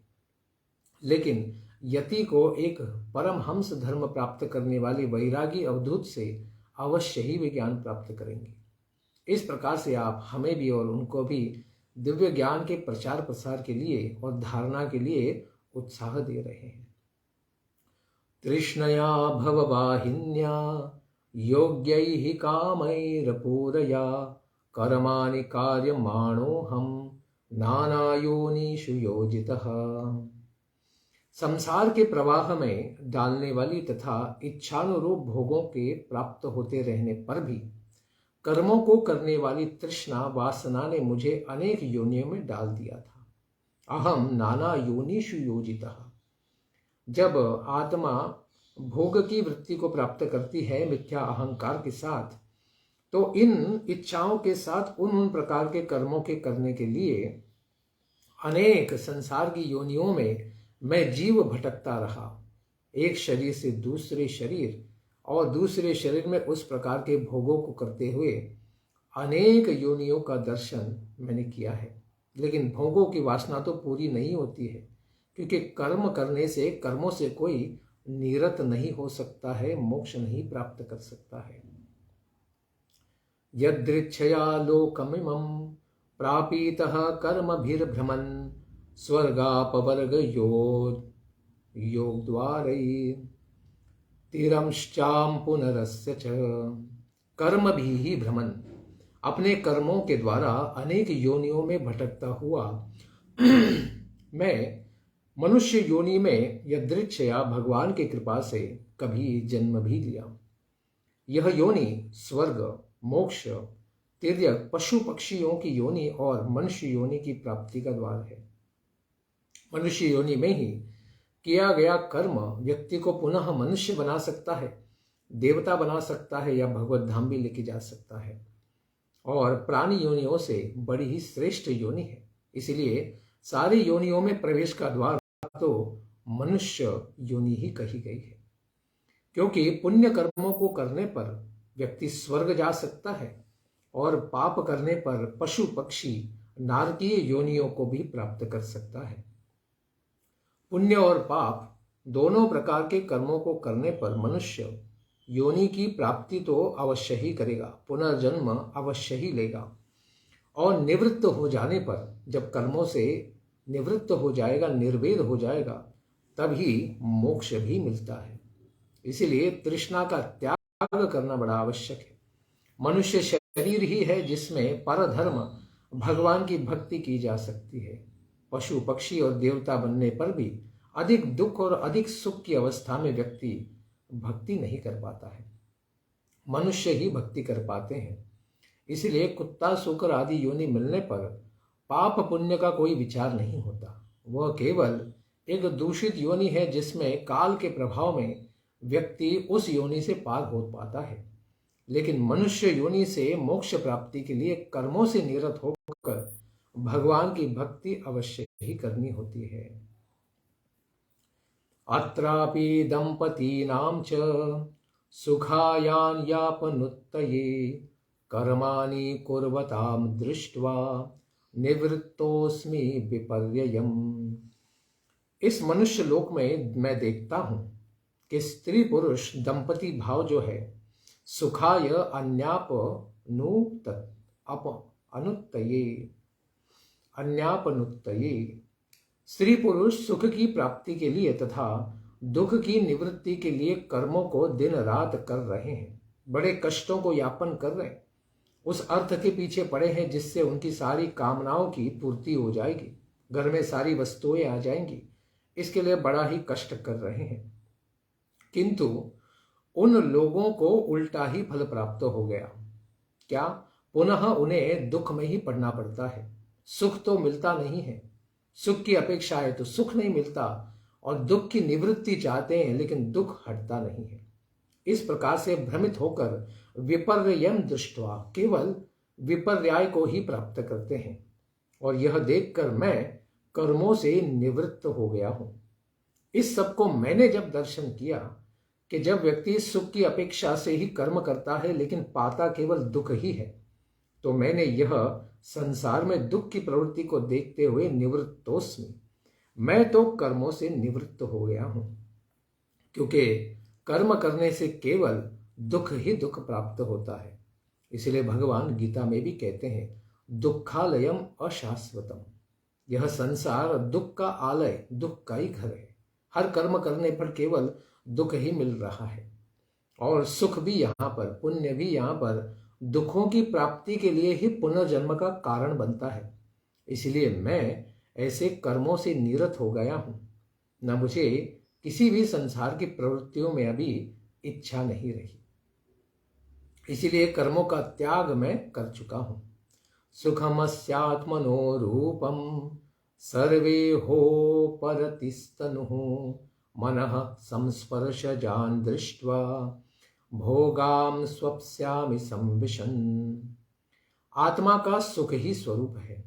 लेकिन यति को एक परमहंस धर्म प्राप्त करने वाली वैरागी अवधूत से अवश्य ही वे ज्ञान प्राप्त करेंगे। इस प्रकार से आप हमें भी और उनको भी दिव्य ज्ञान के प्रचार प्रसार के लिए और धारणा के लिए उत्साह दे रहे हैं। तृष्णया भववाहिन्या योग्यैः कामैरपूरया कर्माणि कार्यमाणोऽहं नानायोनिषु योजितः। संसार के प्रवाह में डालने वाली तथा इच्छानुरूप भोगों के प्राप्त होते रहने पर भी कर्मों को करने वाली तृष्णा वासना ने मुझे अनेक योनियों में डाल दिया था। अहम नाना योनिषु योजितः। जब आत्मा भोग की वृत्ति को प्राप्त करती है मिथ्या अहंकार के साथ, तो इन इच्छाओं के साथ उन प्रकार के कर्मों के करने के लिए अनेक संसार की योनियों में मैं जीव भटकता रहा, एक शरीर से दूसरे शरीर और दूसरे शरीर में उस प्रकार के भोगों को करते हुए अनेक योनियों का दर्शन मैंने किया है। लेकिन भोगों की वासना तो पूरी नहीं होती है, क्योंकि कर्म करने से, कर्मों से कोई निरत नहीं हो सकता है, मोक्ष नहीं प्राप्त कर सकता है। यदृच्छया लोकमिमं प्रापीतः कर्मभिर्भ्रमन् स्वर्गापवर्ग योग द्वारै तिरंश्चाम पुनरस्य च कर्म भी ही भ्रमन, अपने कर्मों के द्वारा अनेक योनियों में भटकता हुआ मैं मनुष्य योनि में यदृच्छया भगवान की कृपा से कभी जन्म भी लिया। यह योनि स्वर्ग, मोक्ष, तिर्यक, पशु पक्षियों की योनि और मनुष्य योनि की प्राप्ति का द्वार है। मनुष्य योनि में ही किया गया कर्म व्यक्ति को पुनः मनुष्य बना सकता है, देवता बना सकता है या भगवत धाम भी लेके जा सकता है, और प्राणी योनियों से बड़ी ही श्रेष्ठ योनि है। इसलिए सारी योनियों में प्रवेश का द्वार तो मनुष्य योनि ही कही गई है, क्योंकि पुण्य कर्मों को करने पर व्यक्ति स्वर्ग जा सकता है और पाप करने पर पशु पक्षी नारकीय योनियों को भी प्राप्त कर सकता है। पुण्य और पाप दोनों प्रकार के कर्मों को करने पर मनुष्य योनि की प्राप्ति तो अवश्य ही करेगा, पुनर्जन्म अवश्य ही लेगा, और निवृत्त हो जाने पर, जब कर्मों से निवृत्त हो जाएगा, निर्वेद हो जाएगा, तभी मोक्ष भी मिलता है। इसीलिए तृष्णा का त्याग करना बड़ा आवश्यक है। मनुष्य शरीर ही है जिसमें परधर्म भगवान की भक्ति की जा सकती है। पशु पक्षी और देवता बनने पर भी अधिक दुख और अधिक सुख की अवस्था में व्यक्ति भक्ति नहीं कर पाता है, मनुष्य ही भक्ति कर पाते हैं। इसलिए कुत्ता, सूकर आदि योनि मिलने पर पाप पुण्य का कोई विचार नहीं होता। वह केवल एक दूषित योनि है जिसमें काल के प्रभाव में व्यक्ति उस योनि से पार हो पाता है। लेकिन मनुष्य योनि से मोक्ष प्राप्ति के लिए कर्मों से निरत होकर भगवान की भक्ति अवश्य ही करनी होती है। अत्रापि दंपतीनां च सुखायान यापनुत्तये कर्माणि कुर्वतां दृष्ट्वा निवृत्तोस्मि विपर्ययम्। इस मनुष्य लोक में मैं देखता हूं कि स्त्री पुरुष दंपति भाव जो है, सुखाय अन्यापनुत्तये, स्त्री पुरुष सुख की प्राप्ति के लिए तथा दुख की निवृत्ति के लिए कर्मों को दिन रात कर रहे हैं, बड़े कष्टों को यापन कर रहे हैं, उस अर्थ के पीछे पड़े हैं जिससे उनकी सारी कामनाओं की पूर्ति हो जाएगी, घर में सारी वस्तुएं आ जाएंगी, इसके लिए बड़ा ही कष्ट कर रहे हैं। किंतु उन लोगों को उल्टा ही फल प्राप्त हो गया। क्या? पुनः उन्हें दुख में ही पड़ना पड़ता है। सुख तो मिलता नहीं है, सुख की अपेक्षा है तो सुख नहीं मिलता, और दुख की निवृत्ति चाहते हैं लेकिन दुख हटता नहीं है। इस प्रकार से भ्रमित होकर विपर्ययम् दृष्ट्वा, केवल विपर्याय को ही प्राप्त करते हैं। और यह देखकर मैं कर्मों से निवृत्त हो गया हूं। इस सब को मैंने जब दर्शन किया कि जब व्यक्ति सुख की अपेक्षा से ही कर्म करता है लेकिन पाता केवल दुख ही है, तो मैंने यह संसार में दुख की प्रवृत्ति को देखते हुए निवृत्तोस्मि, मैं तो कर्मों से निवृत्त हो गया हूं, क्योंकि कर्म करने से केवल दुख ही दुख प्राप्त होता है। इसलिए भगवान गीता में भी कहते हैं, दुखालयम अशाश्वतम, यह संसार दुख का आलय, दुख का ही घर है। हर कर्म करने पर केवल दुख ही मिल रहा है, और सुख भी यहाँ पर, पुण्य भी यहाँ पर दुखों की प्राप्ति के लिए ही पुनर्जन्म का कारण बनता है। इसलिए मैं ऐसे कर्मों से निरत हो गया हूं, न मुझे किसी भी संसार की प्रवृत्तियों में अभी इच्छा नहीं रही। इसीलिए कर्मों का त्याग मैं कर चुका हूं। सुखमस्यात्मनो रूपम सर्वे हो परतिस्तनुः मनः संस्पर्शजान् दृष्ट्वा भोगाम स्वप्स्यामि संविशन्। आत्मा का सुख ही स्वरूप है।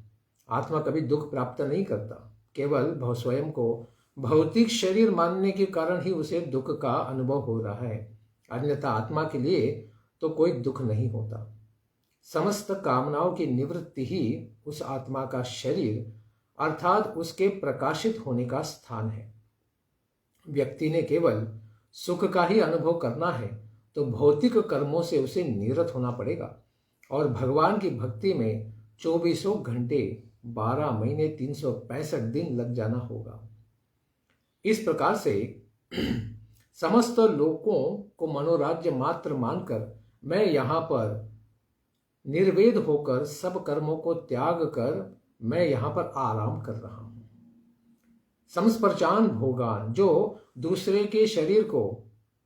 आत्मा कभी दुख प्राप्त नहीं करता, केवल स्वयं को भौतिक शरीर मानने के कारण ही उसे दुख का अनुभव हो रहा है, अन्यथा आत्मा के लिए तो कोई दुख नहीं होता। समस्त कामनाओं की निवृत्ति ही उस आत्मा का शरीर अर्थात उसके प्रकाशित होने का स्थान है। व्यक्ति ने केवल सुख का ही अनुभव करना है तो भौतिक कर्मों से उसे निरत होना पड़ेगा और भगवान की भक्ति में 24 घंटे 12 महीने 365 दिन लग जाना होगा। इस प्रकार से समस्त लोकों को मनोराज्य मात्र मानकर मैं यहाँ पर निर्वेद होकर सब कर्मों को त्याग कर मैं यहाँ पर आराम कर रहा हूं। संस्पर्शान भोगान, जो दूसरे के शरीर को,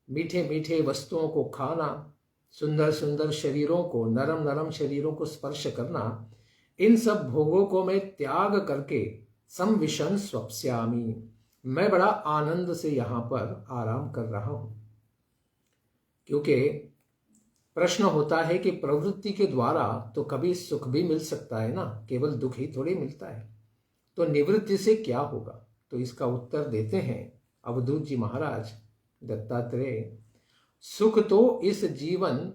मीठे मीठे वस्तुओं को खाना, सुंदर सुंदर शरीरों को, नरम नरम शरीरों को स्पर्श करना, इन सब भोगों को मैं त्याग करके संविशन स्वप्स्यामि, मैं बड़ा आनंद से यहाँ पर आराम कर रहा हूं। क्योंकि प्रश्न होता है कि प्रवृत्ति के द्वारा तो कभी सुख भी मिल सकता है ना, केवल दुख ही थोड़ी मिलता है, तो निवृत्ति से क्या होगा? तो इसका उत्तर देते हैं अवधूत जी महाराज दत्तात्रेय। सुख तो इस जीवन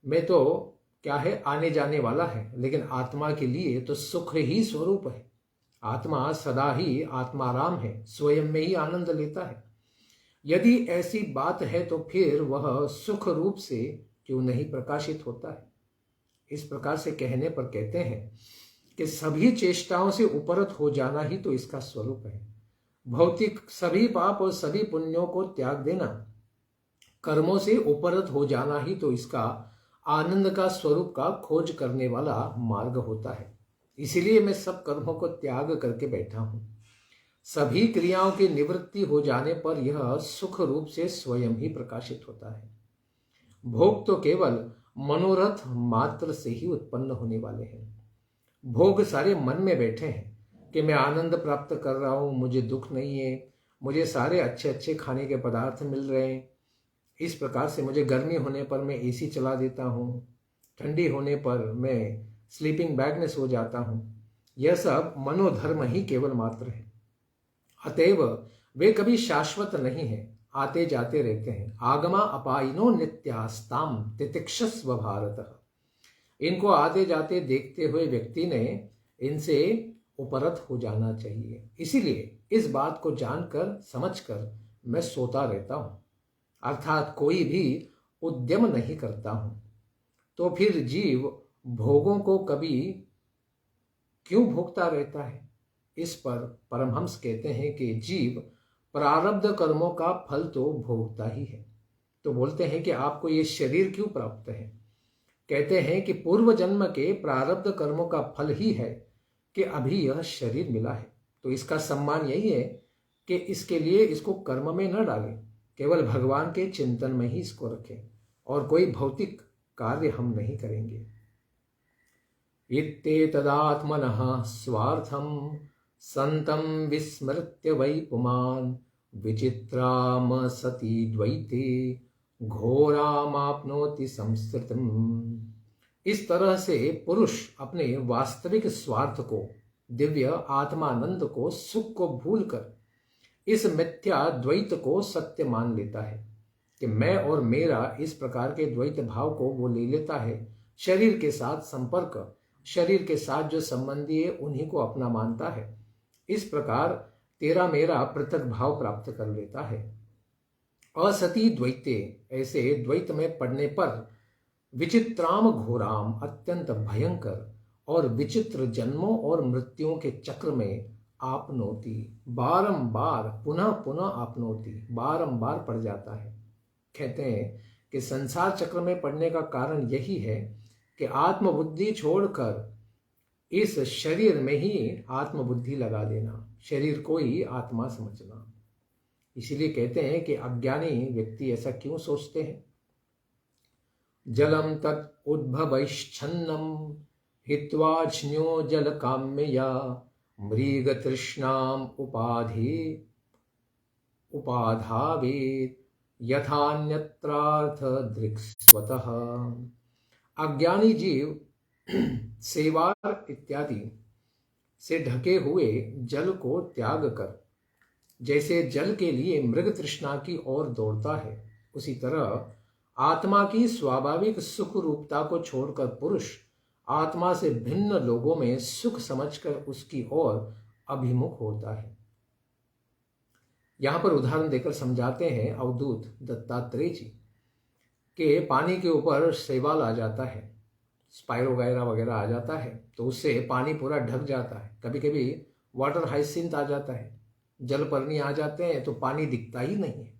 में तो क्या है, आने जाने वाला है, लेकिन आत्मा के लिए तो सुख ही स्वरूप है। आत्मा सदा ही आत्माराम है, स्वयं में ही आनंद लेता है। यदि ऐसी बात है तो फिर वह सुख रूप से क्यों नहीं प्रकाशित होता है? इस प्रकार से कहने पर कहते हैं कि सभी चेष्टाओं से उपरत हो जाना ही तो इसका स्वरूप है। भौतिक सभी पाप और सभी पुण्यों को त्याग देना, कर्मों से उपरत हो जाना ही तो इसका आनंद का स्वरूप का खोज करने वाला मार्ग होता है। इसीलिए मैं सब कर्मों को त्याग करके बैठा हूं। सभी क्रियाओं की निवृत्ति हो जाने पर यह सुख रूप से स्वयं ही प्रकाशित होता है। भोग तो केवल मनोरथ मात्र से ही उत्पन्न होने वाले हैं। भोग सारे मन में बैठे हैं कि मैं आनंद प्राप्त कर रहा हूं, मुझे दुख नहीं है, मुझे सारे अच्छे अच्छे खाने के पदार्थ मिल रहे हैं, इस प्रकार से मुझे गर्मी होने पर मैं एसी चला देता हूं, ठंडी होने पर मैं स्लीपिंग बैग में सो जाता हूं। यह सब मनोधर्म ही केवल मात्र है। अतएव वे कभी शाश्वत नहीं है, आते जाते रहते हैं। आगमा अपाइनो नित्यास्ताम तितिक्षस्व भारत, इनको आते जाते देखते हुए व्यक्ति ने इनसे उपरत हो जाना चाहिए। इसीलिए इस बात को जानकर समझकर मैं सोता रहता हूं, अर्थात कोई भी उद्यम नहीं करता हूं। तो फिर जीव भोगों को कभी क्यों भोगता रहता है? इस पर परमहंस कहते हैं कि जीव प्रारब्ध कर्मों का फल तो भोगता ही है। तो बोलते हैं कि आपको ये शरीर क्यों प्राप्त है? कहते हैं कि पूर्व जन्म के प्रारब्ध कर्मों का फल ही है कि अभी यह शरीर मिला है। तो इसका सम्मान यही है कि इसके लिए इसको कर्म में न डालें, केवल भगवान के चिंतन में ही इसको रखें और कोई भौतिक कार्य हम नहीं करेंगे। इत्येतदात्मनः स्वार्थं संतं विस्मृत्य वै पुमान् विचित्राम सती द्वैते घोरामाप्नोति संस्कृतम्। इस तरह से पुरुष अपने वास्तविक स्वार्थ को, दिव्य आत्मानंद को, सुख को भूलकर इस मिथ्या द्वैत को सत्य मान लेता है कि मैं और मेरा, इस प्रकार के द्वैत भाव को वो ले लेता है। शरीर के साथ संपर्क, शरीर के साथ जो संबंधी है उन्हीं को अपना मानता है। इस प्रकार तेरा मेरा पृथक भाव प्राप्त कर लेता है। असती द्वैते, ऐसे द्वैत में पड़ने पर विचित्राम घोराम, अत्यंत भयंकर और विचित्र जन्मों और मृत्युओं के चक्र में आपनोति, बारंबार पुनः पुनः आपनोति, बारंबार पड़ जाता है। कहते हैं कि संसार चक्र में पड़ने का कारण यही है कि आत्मबुद्धि छोड़कर इस शरीर में ही आत्मबुद्धि लगा देना, शरीर को ही आत्मा समझना। इसीलिए कहते हैं कि अज्ञानी व्यक्ति ऐसा क्यों सोचते हैं? जलम तत् उद्भवैश्छन्नम हित्वाज्ञो जल काम्यया मृग तृष्णाम उपाधावेत यथान्यत्रार्थ दृक्स्वतः। अज्ञानी जीव सेवार इत्यादि से ढके हुए जल को त्याग कर जैसे जल के लिए मृग तृष्णा की ओर दौड़ता है, उसी तरह आत्मा की स्वाभाविक सुख रूपता को छोड़कर पुरुष आत्मा से भिन्न लोगों में सुख समझकर उसकी ओर अभिमुख होता है। यहां पर उदाहरण देकर समझाते हैं अवधूत दत्तात्रेय जी कि पानी के ऊपर शैवाल आ जाता है, स्पाइरो वगैरह आ जाता है, तो उससे पानी पूरा ढक जाता है। कभी कभी वाटर हाइसिंथ आ जाता है, जलपर्णी आ जाते हैं तो पानी दिखता ही नहीं है।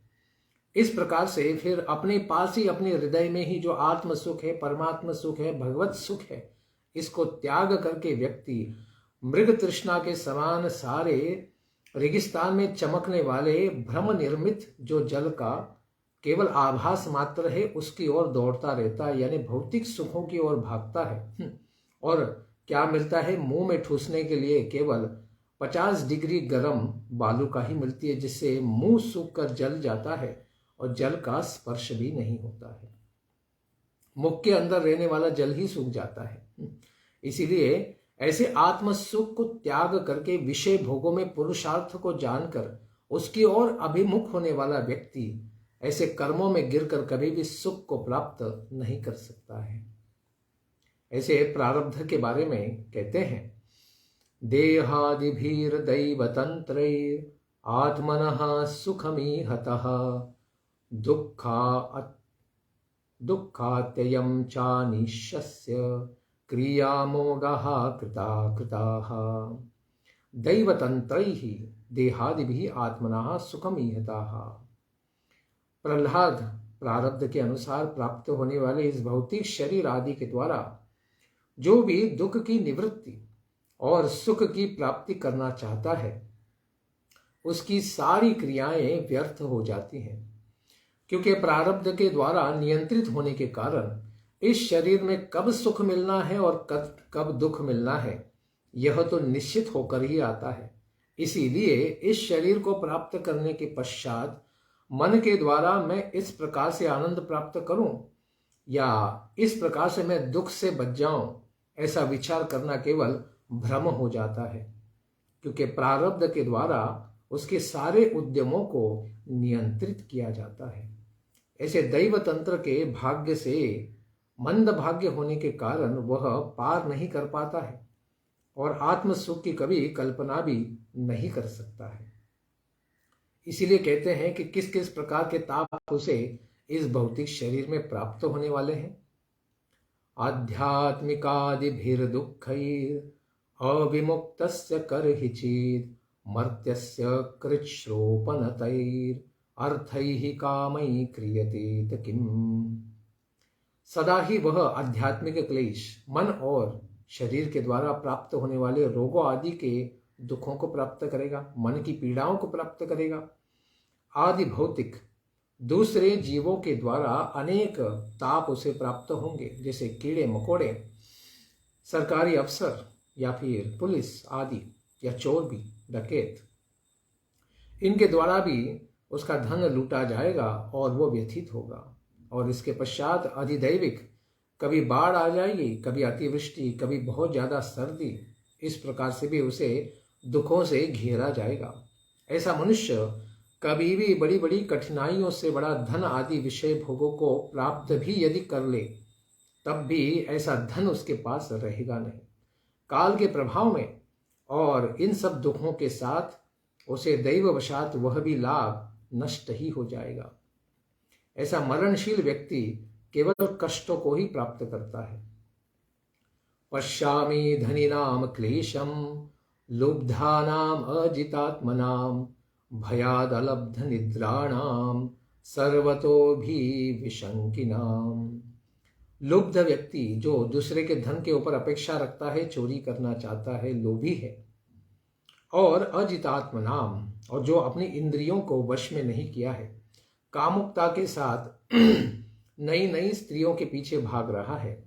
इस प्रकार से फिर अपने पास ही, अपने हृदय में ही जो आत्म सुख है, परमात्मा सुख है, भगवत सुख है, इसको त्याग करके व्यक्ति मृग तृष्णा के समान सारे रेगिस्तान में चमकने वाले भ्रम निर्मित जो जल का केवल आभास मात्र है उसकी ओर दौड़ता रहता है, यानी भौतिक सुखों की ओर भागता है। और क्या मिलता है? मुंह में ठूसने के लिए केवल 50 डिग्री गर्म बालू का ही मिलती है, जिससे मुंह सूख कर जल जाता है और जल का स्पर्श भी नहीं होता है। मुख के अंदर रहने वाला जल ही सूख जाता है। इसीलिए ऐसे आत्म सुख को त्याग करके विषय भोगों में पुरुषार्थ को जानकर उसकी ओर अभिमुख होने वाला व्यक्ति ऐसे कर्मों में गिरकर कभी भी सुख को प्राप्त नहीं कर सकता है। ऐसे प्रारब्ध के बारे में कहते हैं, देहादिभीर दैवतंत्रैर आत्मनः सुखमीहतः दुःखात्ययं चानिशस्य क्रियामोगाः कृता कृताः दैवतंत्रैः देहादिभिः आत्मनः सुखमीहताः। प्रहलाद प्रारब्ध के अनुसार प्राप्त होने वाले इस भौतिक शरीर आदि के द्वारा जो भी दुख की निवृत्ति और सुख की प्राप्ति करना चाहता है, उसकी सारी क्रियाएं व्यर्थ हो जाती हैं, क्योंकि प्रारब्ध के द्वारा नियंत्रित होने के कारण इस शरीर में कब सुख मिलना है और कब दुख मिलना है, यह तो निश्चित होकर ही आता है। इसीलिए इस शरीर को प्राप्त करने के पश्चात मन के द्वारा मैं इस प्रकार से आनंद प्राप्त करूं या इस प्रकार से मैं दुख से बच जाऊं, ऐसा विचार करना केवल भ्रम हो जाता है, क्योंकि प्रारब्ध के द्वारा उसके सारे उद्यमों को नियंत्रित किया जाता है। ऐसे दैव तंत्र के भाग्य से मंद भाग्य होने के कारण वह पार नहीं कर पाता है और आत्म सुख की कभी कल्पना भी नहीं कर सकता है। इसीलिए कहते हैं कि किस किस प्रकार के ताप उसे इस भौतिक शरीर में प्राप्त होने वाले हैं। आध्यात्मिकादिभिर दुःखैर अविमुक्तस्य करहिचित् मर्त्यस्य कृच्छ्रोपनतैर अर्थैः कामैः क्रियते किम्। सदा ही वह आध्यात्मिक क्लेश मन और शरीर के द्वारा प्राप्त होने वाले रोगों आदि के दुखों को प्राप्त करेगा, मन की पीड़ाओं को प्राप्त करेगा। आदि भौतिक दूसरे जीवों के द्वारा अनेक ताप उसे प्राप्त होंगे, जैसे कीड़े मकोड़े, सरकारी अफसर या फिर पुलिस आदि, या चोर भी, डकैत, इनके द्वारा भी उसका धन लूटा जाएगा और वो व्यथित होगा। और इसके पश्चात अधिदैविक, कभी बाढ़ आ जाएगी, कभी अतिवृष्टि, कभी बहुत ज्यादा सर्दी, इस प्रकार से भी उसे दुखों से घेरा जाएगा। ऐसा मनुष्य कभी भी बड़ी बड़ी कठिनाइयों से बड़ा धन आदि विषय भोगों को प्राप्त भी यदि कर ले, तब भी ऐसा धन उसके पास रहेगा नहीं। काल के प्रभाव में और इन सब दुखों के साथ उसे दैववशात वह भी लाभ नष्ट ही हो जाएगा। ऐसा मरणशील व्यक्ति केवल कष्टों को ही प्राप्त करता है। पश्यामि धनिनाम क्लेशम लुब्धानाम अजितात्मनाम भयाद अलब्ध निद्राणाम सर्वतो भी विशंकिनाम। लुब्ध व्यक्ति जो दूसरे के धन के ऊपर अपेक्षा रखता है, चोरी करना चाहता है, लोभी है, और अजितात्मनाम, और जो अपनी इंद्रियों को वश में नहीं किया है, कामुकता के साथ नई नई स्त्रियों के पीछे भाग रहा है,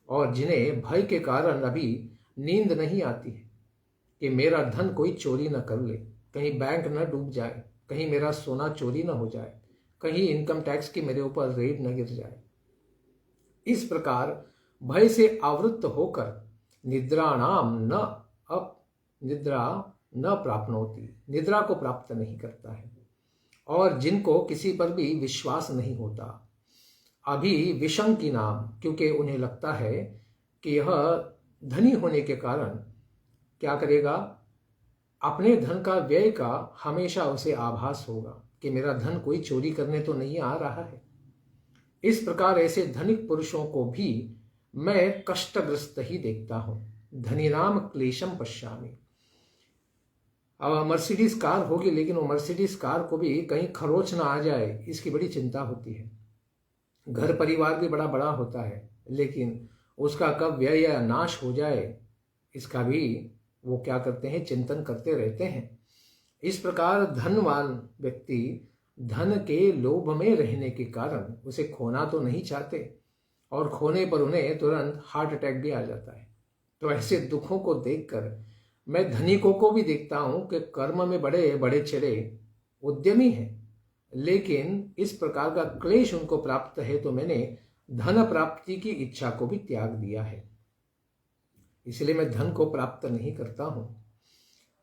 और जिन्हें भय के कारण अभी नींद नहीं आती है कि मेरा धन कोई चोरी न कर ले, कहीं बैंक न डूब जाए, कहीं मेरा सोना चोरी न हो जाए, कहीं इनकम टैक्स की मेरे ऊपर रेड न गिर जाए। इस प्रकार भय से आवृत्त होकर निद्रा न प्राप्नोति, निद्रा को प्राप्त नहीं करता है, और जिनको किसी पर भी विश्वास नहीं होता, अभी विशंकी नाम, क्योंकि उन्हें लगता है कि यह धनी होने के कारण क्या करेगा, अपने धन का व्यय का हमेशा उसे आभास होगा कि मेरा धन कोई चोरी करने तो नहीं आ रहा है। इस प्रकार ऐसे धनिक पुरुषों को भी मैं कष्टग्रस्त ही देखता हूं। धनी नाम क्लेशम पश्यामि। अब मर्सिडीज कार होगी, लेकिन वो मर्सिडीज कार को भी कहीं खरोच ना आ जाए, इसकी बड़ी चिंता होती है। घर परिवार भी बड़ा बड़ा होता है, लेकिन उसका कब व्यय या नाश हो जाए, इसका भी वो क्या करते हैं, चिंतन करते रहते हैं। इस प्रकार धनवान व्यक्ति धन के लोभ में रहने के कारण उसे खोना तो नहीं चाहते, और खोने पर उन्हें तुरंत हार्ट अटैक भी आ जाता है। तो ऐसे दुखों को देखकर मैं धनिकों को भी देखता हूं कि कर्म में बड़े बड़े चढ़े उद्यमी हैं, लेकिन इस प्रकार का क्लेश उनको प्राप्त है, तो मैंने धन प्राप्ति की इच्छा को भी त्याग दिया है, इसलिए मैं धन को प्राप्त नहीं करता हूं।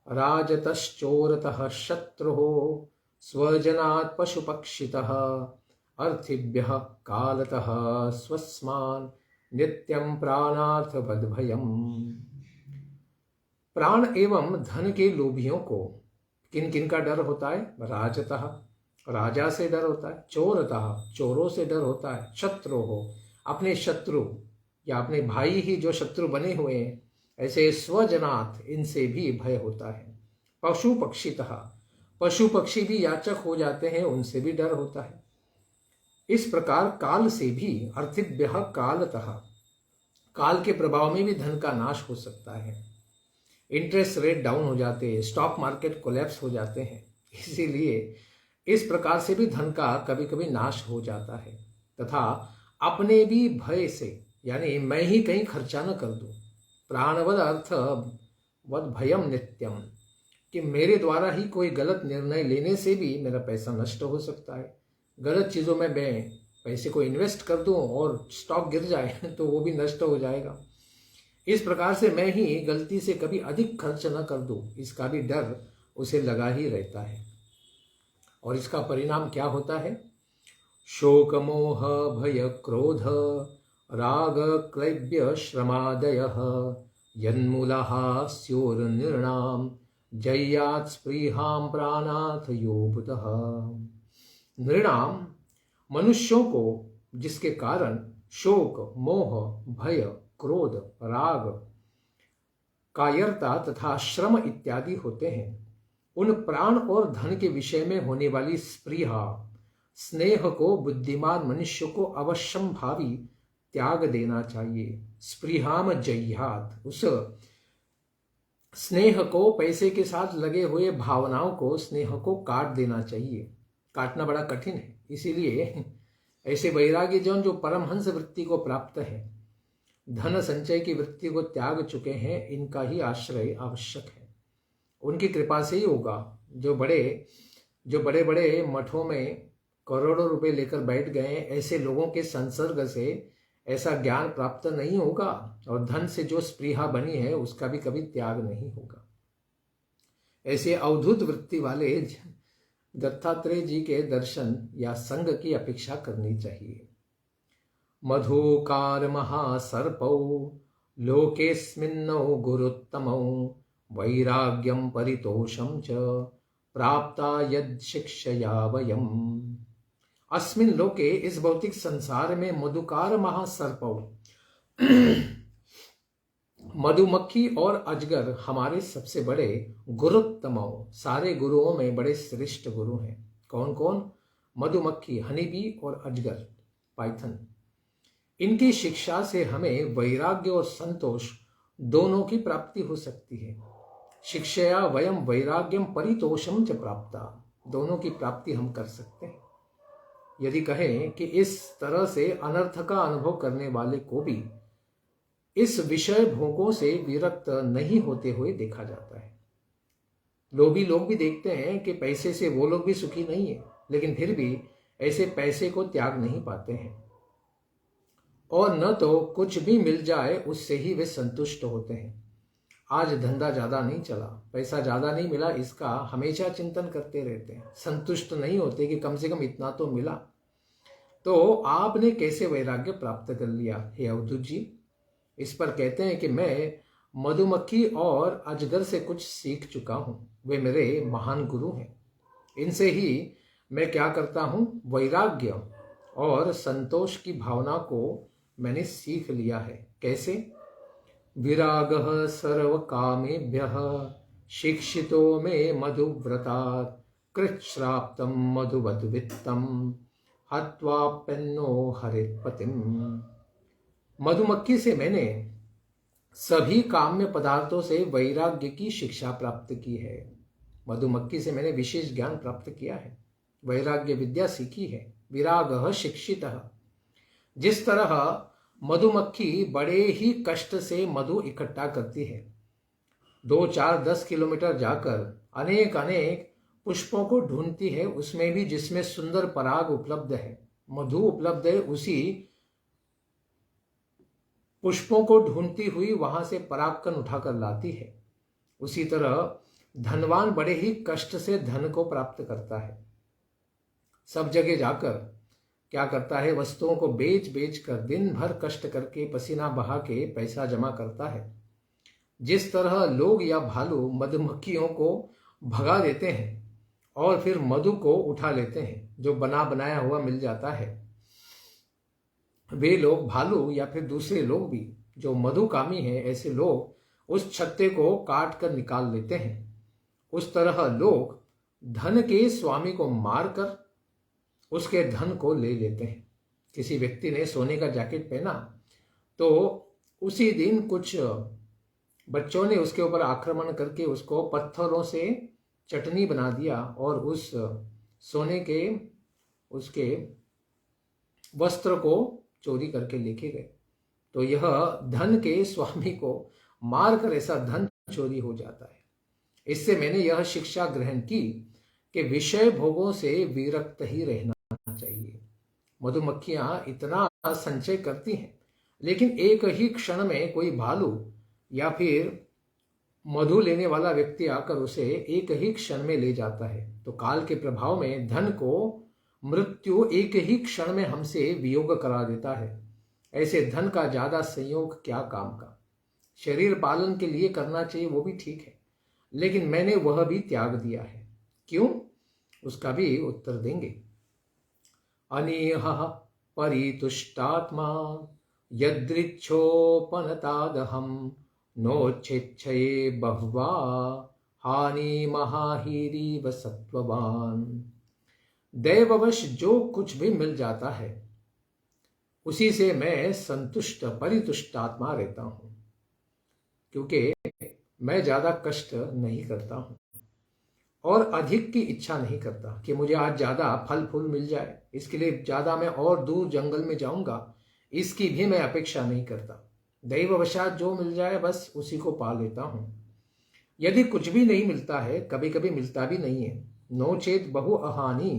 राजतश्चोरतः शत्रुः स्वजनात् पशुपक्षितः अर्थिभ्यः कालतः स्वस्मान् नित्यं प्राणार्थवद्भयम्। प्राण एवं धन के लोभियों को किन किन का डर होता है? राजतः, राजा से डर होता है। चोरतः, चोरों से डर होता है। शत्रु हो, अपने शत्रु या अपने भाई ही जो शत्रु बने हुए हैं, ऐसे स्वजनात्, इनसे भी भय होता है। पशु पक्षितः, पशु पक्षी भी याचक हो जाते हैं, उनसे भी डर होता है। इस प्रकार काल से भी, अर्थिभ्यः कालतः, काल के प्रभाव में भी धन का नाश हो सकता है। इंटरेस्ट रेट डाउन हो जाते हैं, स्टॉक मार्केट कोलैप्स हो जाते हैं, इसीलिए इस प्रकार से भी धन का कभी कभी नाश हो जाता है। तथा अपने भी भय से, यानी मैं ही कहीं खर्चा न कर दूं, प्राणवद अर्थ वद भयम नित्यम, कि मेरे द्वारा ही कोई गलत निर्णय लेने से भी मेरा पैसा नष्ट हो सकता है। गलत चीज़ों में मैं पैसे को इन्वेस्ट कर दूं और स्टॉक गिर जाए तो वो भी नष्ट हो जाएगा। इस प्रकार से मैं ही गलती से कभी अधिक खर्च न कर दूं, इसका भी डर उसे लगा ही रहता है। और इसका परिणाम क्या होता है? शोक मोह भय क्रोध राग क्लैब्य श्रमादयः यन्मूलः स्योर्नृणाम् जय्यात् स्पृहां प्राणात् योबुतः। नृणाम, मनुष्यों को जिसके कारण शोक मोह भय क्रोध राग कायरता तथा श्रम इत्यादि होते हैं, उन प्राण और धन के विषय में होने वाली स्पृहा, स्नेह को बुद्धिमान मनुष्य को अवश्यम भावी त्याग देना चाहिए। स्पृहाम जय्यात्, उस स्नेह को, पैसे के साथ लगे हुए भावनाओं को, स्नेह को काट देना चाहिए। काटना बड़ा कठिन है, इसीलिए ऐसे वैरागी जन जो परमहंस वृत्ति को प्राप्त है, धन संचय की वृत्ति को त्याग चुके हैं, इनका ही आश्रय आवश्यक है। उनकी कृपा से ही होगा। जो बड़े बड़े मठों में करोड़ों रुपए लेकर बैठ गए, ऐसे लोगों के संसर्ग से ऐसा ज्ञान प्राप्त नहीं होगा, और धन से जो स्पृहा बनी है उसका भी कभी त्याग नहीं होगा। ऐसे अवधूत वृत्ति वाले दत्तात्रेय जी के दर्शन या संग की अपेक्षा करनी चाहिए। मधुकार महासर्पौ लोकेस्मिन्नौ गुरुत्तमौ वैराग्यं परितोषं च प्राप्ता यद शिक्षया वयम्। अस्मिन् लोके, इस भौतिक संसार में, मधुकार महासर्पौ, मधुमक्खी और अजगर हमारे सबसे बड़े गुरुत्तमौ, सारे गुरुओं में बड़े श्रेष्ठ गुरु हैं। कौन कौन? मधुमक्खी, हनीबी, और अजगर, पाइथन। इनकी शिक्षा से हमें वैराग्य और संतोष दोनों की प्राप्ति हो सकती है। शिक्षया वयम वैराग्यम परितोषम च प्राप्ता, दोनों की प्राप्ति हम कर सकते हैं। यदि कहें कि इस तरह से अनर्थ का अनुभव करने वाले को भी इस विषय भोगों से विरक्त नहीं होते हुए देखा जाता है। लोभी लोग भी देखते हैं कि पैसे से वो लोग भी सुखी नहीं है, लेकिन फिर भी ऐसे पैसे को त्याग नहीं पाते हैं, और न तो कुछ भी मिल जाए उससे ही वे संतुष्ट होते हैं। आज धंधा ज्यादा नहीं चला, पैसा ज्यादा नहीं मिला, इसका हमेशा चिंतन करते रहते हैं, संतुष्ट नहीं होते कि कम से कम इतना तो मिला। तो आपने कैसे वैराग्य प्राप्त कर लिया हे अवधूत जी? इस पर कहते हैं कि मैं मधुमक्खी और अजगर से कुछ सीख चुका हूं, वे मेरे महान गुरु हैं। इनसे ही मैं क्या करता हूं, वैराग्य और संतोष की भावना को मैंने सीख लिया है। कैसे? विरागः सर्व कामेभ्यः शिक्षितो मे मधुव्रतात् कृच्छ्राप्तं मधुवत् वित्तं हत्वाप्यन्नो हरित्पतिम। मधुमक्खी से मैंने सभी काम्य पदार्थों से वैराग्य की शिक्षा प्राप्त की है। मधुमक्खी से मैंने विशेष ज्ञान प्राप्त किया है, वैराग्य विद्या सीखी है। विरागः शिक्षितः। जिस तरह मधुमक्खी बड़े ही कष्ट से मधु इकट्ठा करती है, 2, 4, 10 किलोमीटर जाकर अनेक अनेक पुष्पों को ढूंढती है, उसमें भी जिसमें सुंदर पराग उपलब्ध है, मधु उपलब्ध है, उसी पुष्पों को ढूंढती हुई वहां से परागकण उठाकर लाती है। उसी तरह धनवान बड़े ही कष्ट से धन को प्राप्त करता है। सब जगह जाकर क्या करता है, वस्तुओं को बेच बेच कर दिन भर कष्ट करके पसीना बहा के पैसा जमा करता है। जिस तरह लोग या भालू मधुमक्खियों को भगा देते हैं और फिर मधु को उठा लेते हैं जो बना बनाया हुआ मिल जाता है, वे लोग, भालू या फिर दूसरे लोग भी जो मधुकामी हैं, ऐसे लोग उस छत्ते को काट कर निकाल लेते हैं। उस तरह लोग धन के स्वामी को मारकर उसके धन को ले लेते हैं। किसी व्यक्ति ने सोने का जैकेट पहना तो उसी दिन कुछ बच्चों ने उसके ऊपर आक्रमण करके उसको पत्थरों से चटनी बना दिया और उस सोने के उसके वस्त्र को चोरी करके लेके गए। तो यह धन के स्वामी को मारकर ऐसा धन चोरी हो जाता है। इससे मैंने यह शिक्षा ग्रहण की कि विषय भोगों से विरक्त ही रहना चाहिए। मधुमक्खियां इतना संचय करती हैं, लेकिन एक ही क्षण में कोई भालू या फिर मधु लेने वाला व्यक्ति आकर उसे एक ही क्षण में ले जाता है। तो काल के प्रभाव में धन को मृत्यु एक ही क्षण में हमसे वियोग करा देता है। ऐसे धन का ज्यादा संयोग क्या काम का। शरीर पालन के लिए करना चाहिए, वो भी ठीक है, लेकिन मैंने वह भी त्याग दिया है। क्यों, उसका भी उत्तर देंगे। अनीहः परितुष्टात्मा यदृच्छोपनतादहं नोच्छेच्छये बह्वा हानि महाहीरीव सत्ववान। दैववश जो कुछ भी मिल जाता है उसी से मैं संतुष्ट परितुष्ट आत्मा रहता हूं, क्योंकि मैं ज्यादा कष्ट नहीं करता हूं और अधिक की इच्छा नहीं करता कि मुझे आज ज्यादा फल फूल मिल जाए, इसके लिए ज्यादा मैं और दूर जंगल में जाऊंगा, इसकी भी मैं अपेक्षा नहीं करता। दैववशात जो मिल जाए बस उसी को पा लेता हूं। यदि कुछ भी नहीं मिलता है, कभी कभी मिलता भी नहीं है, नोचेत बहु अहानि,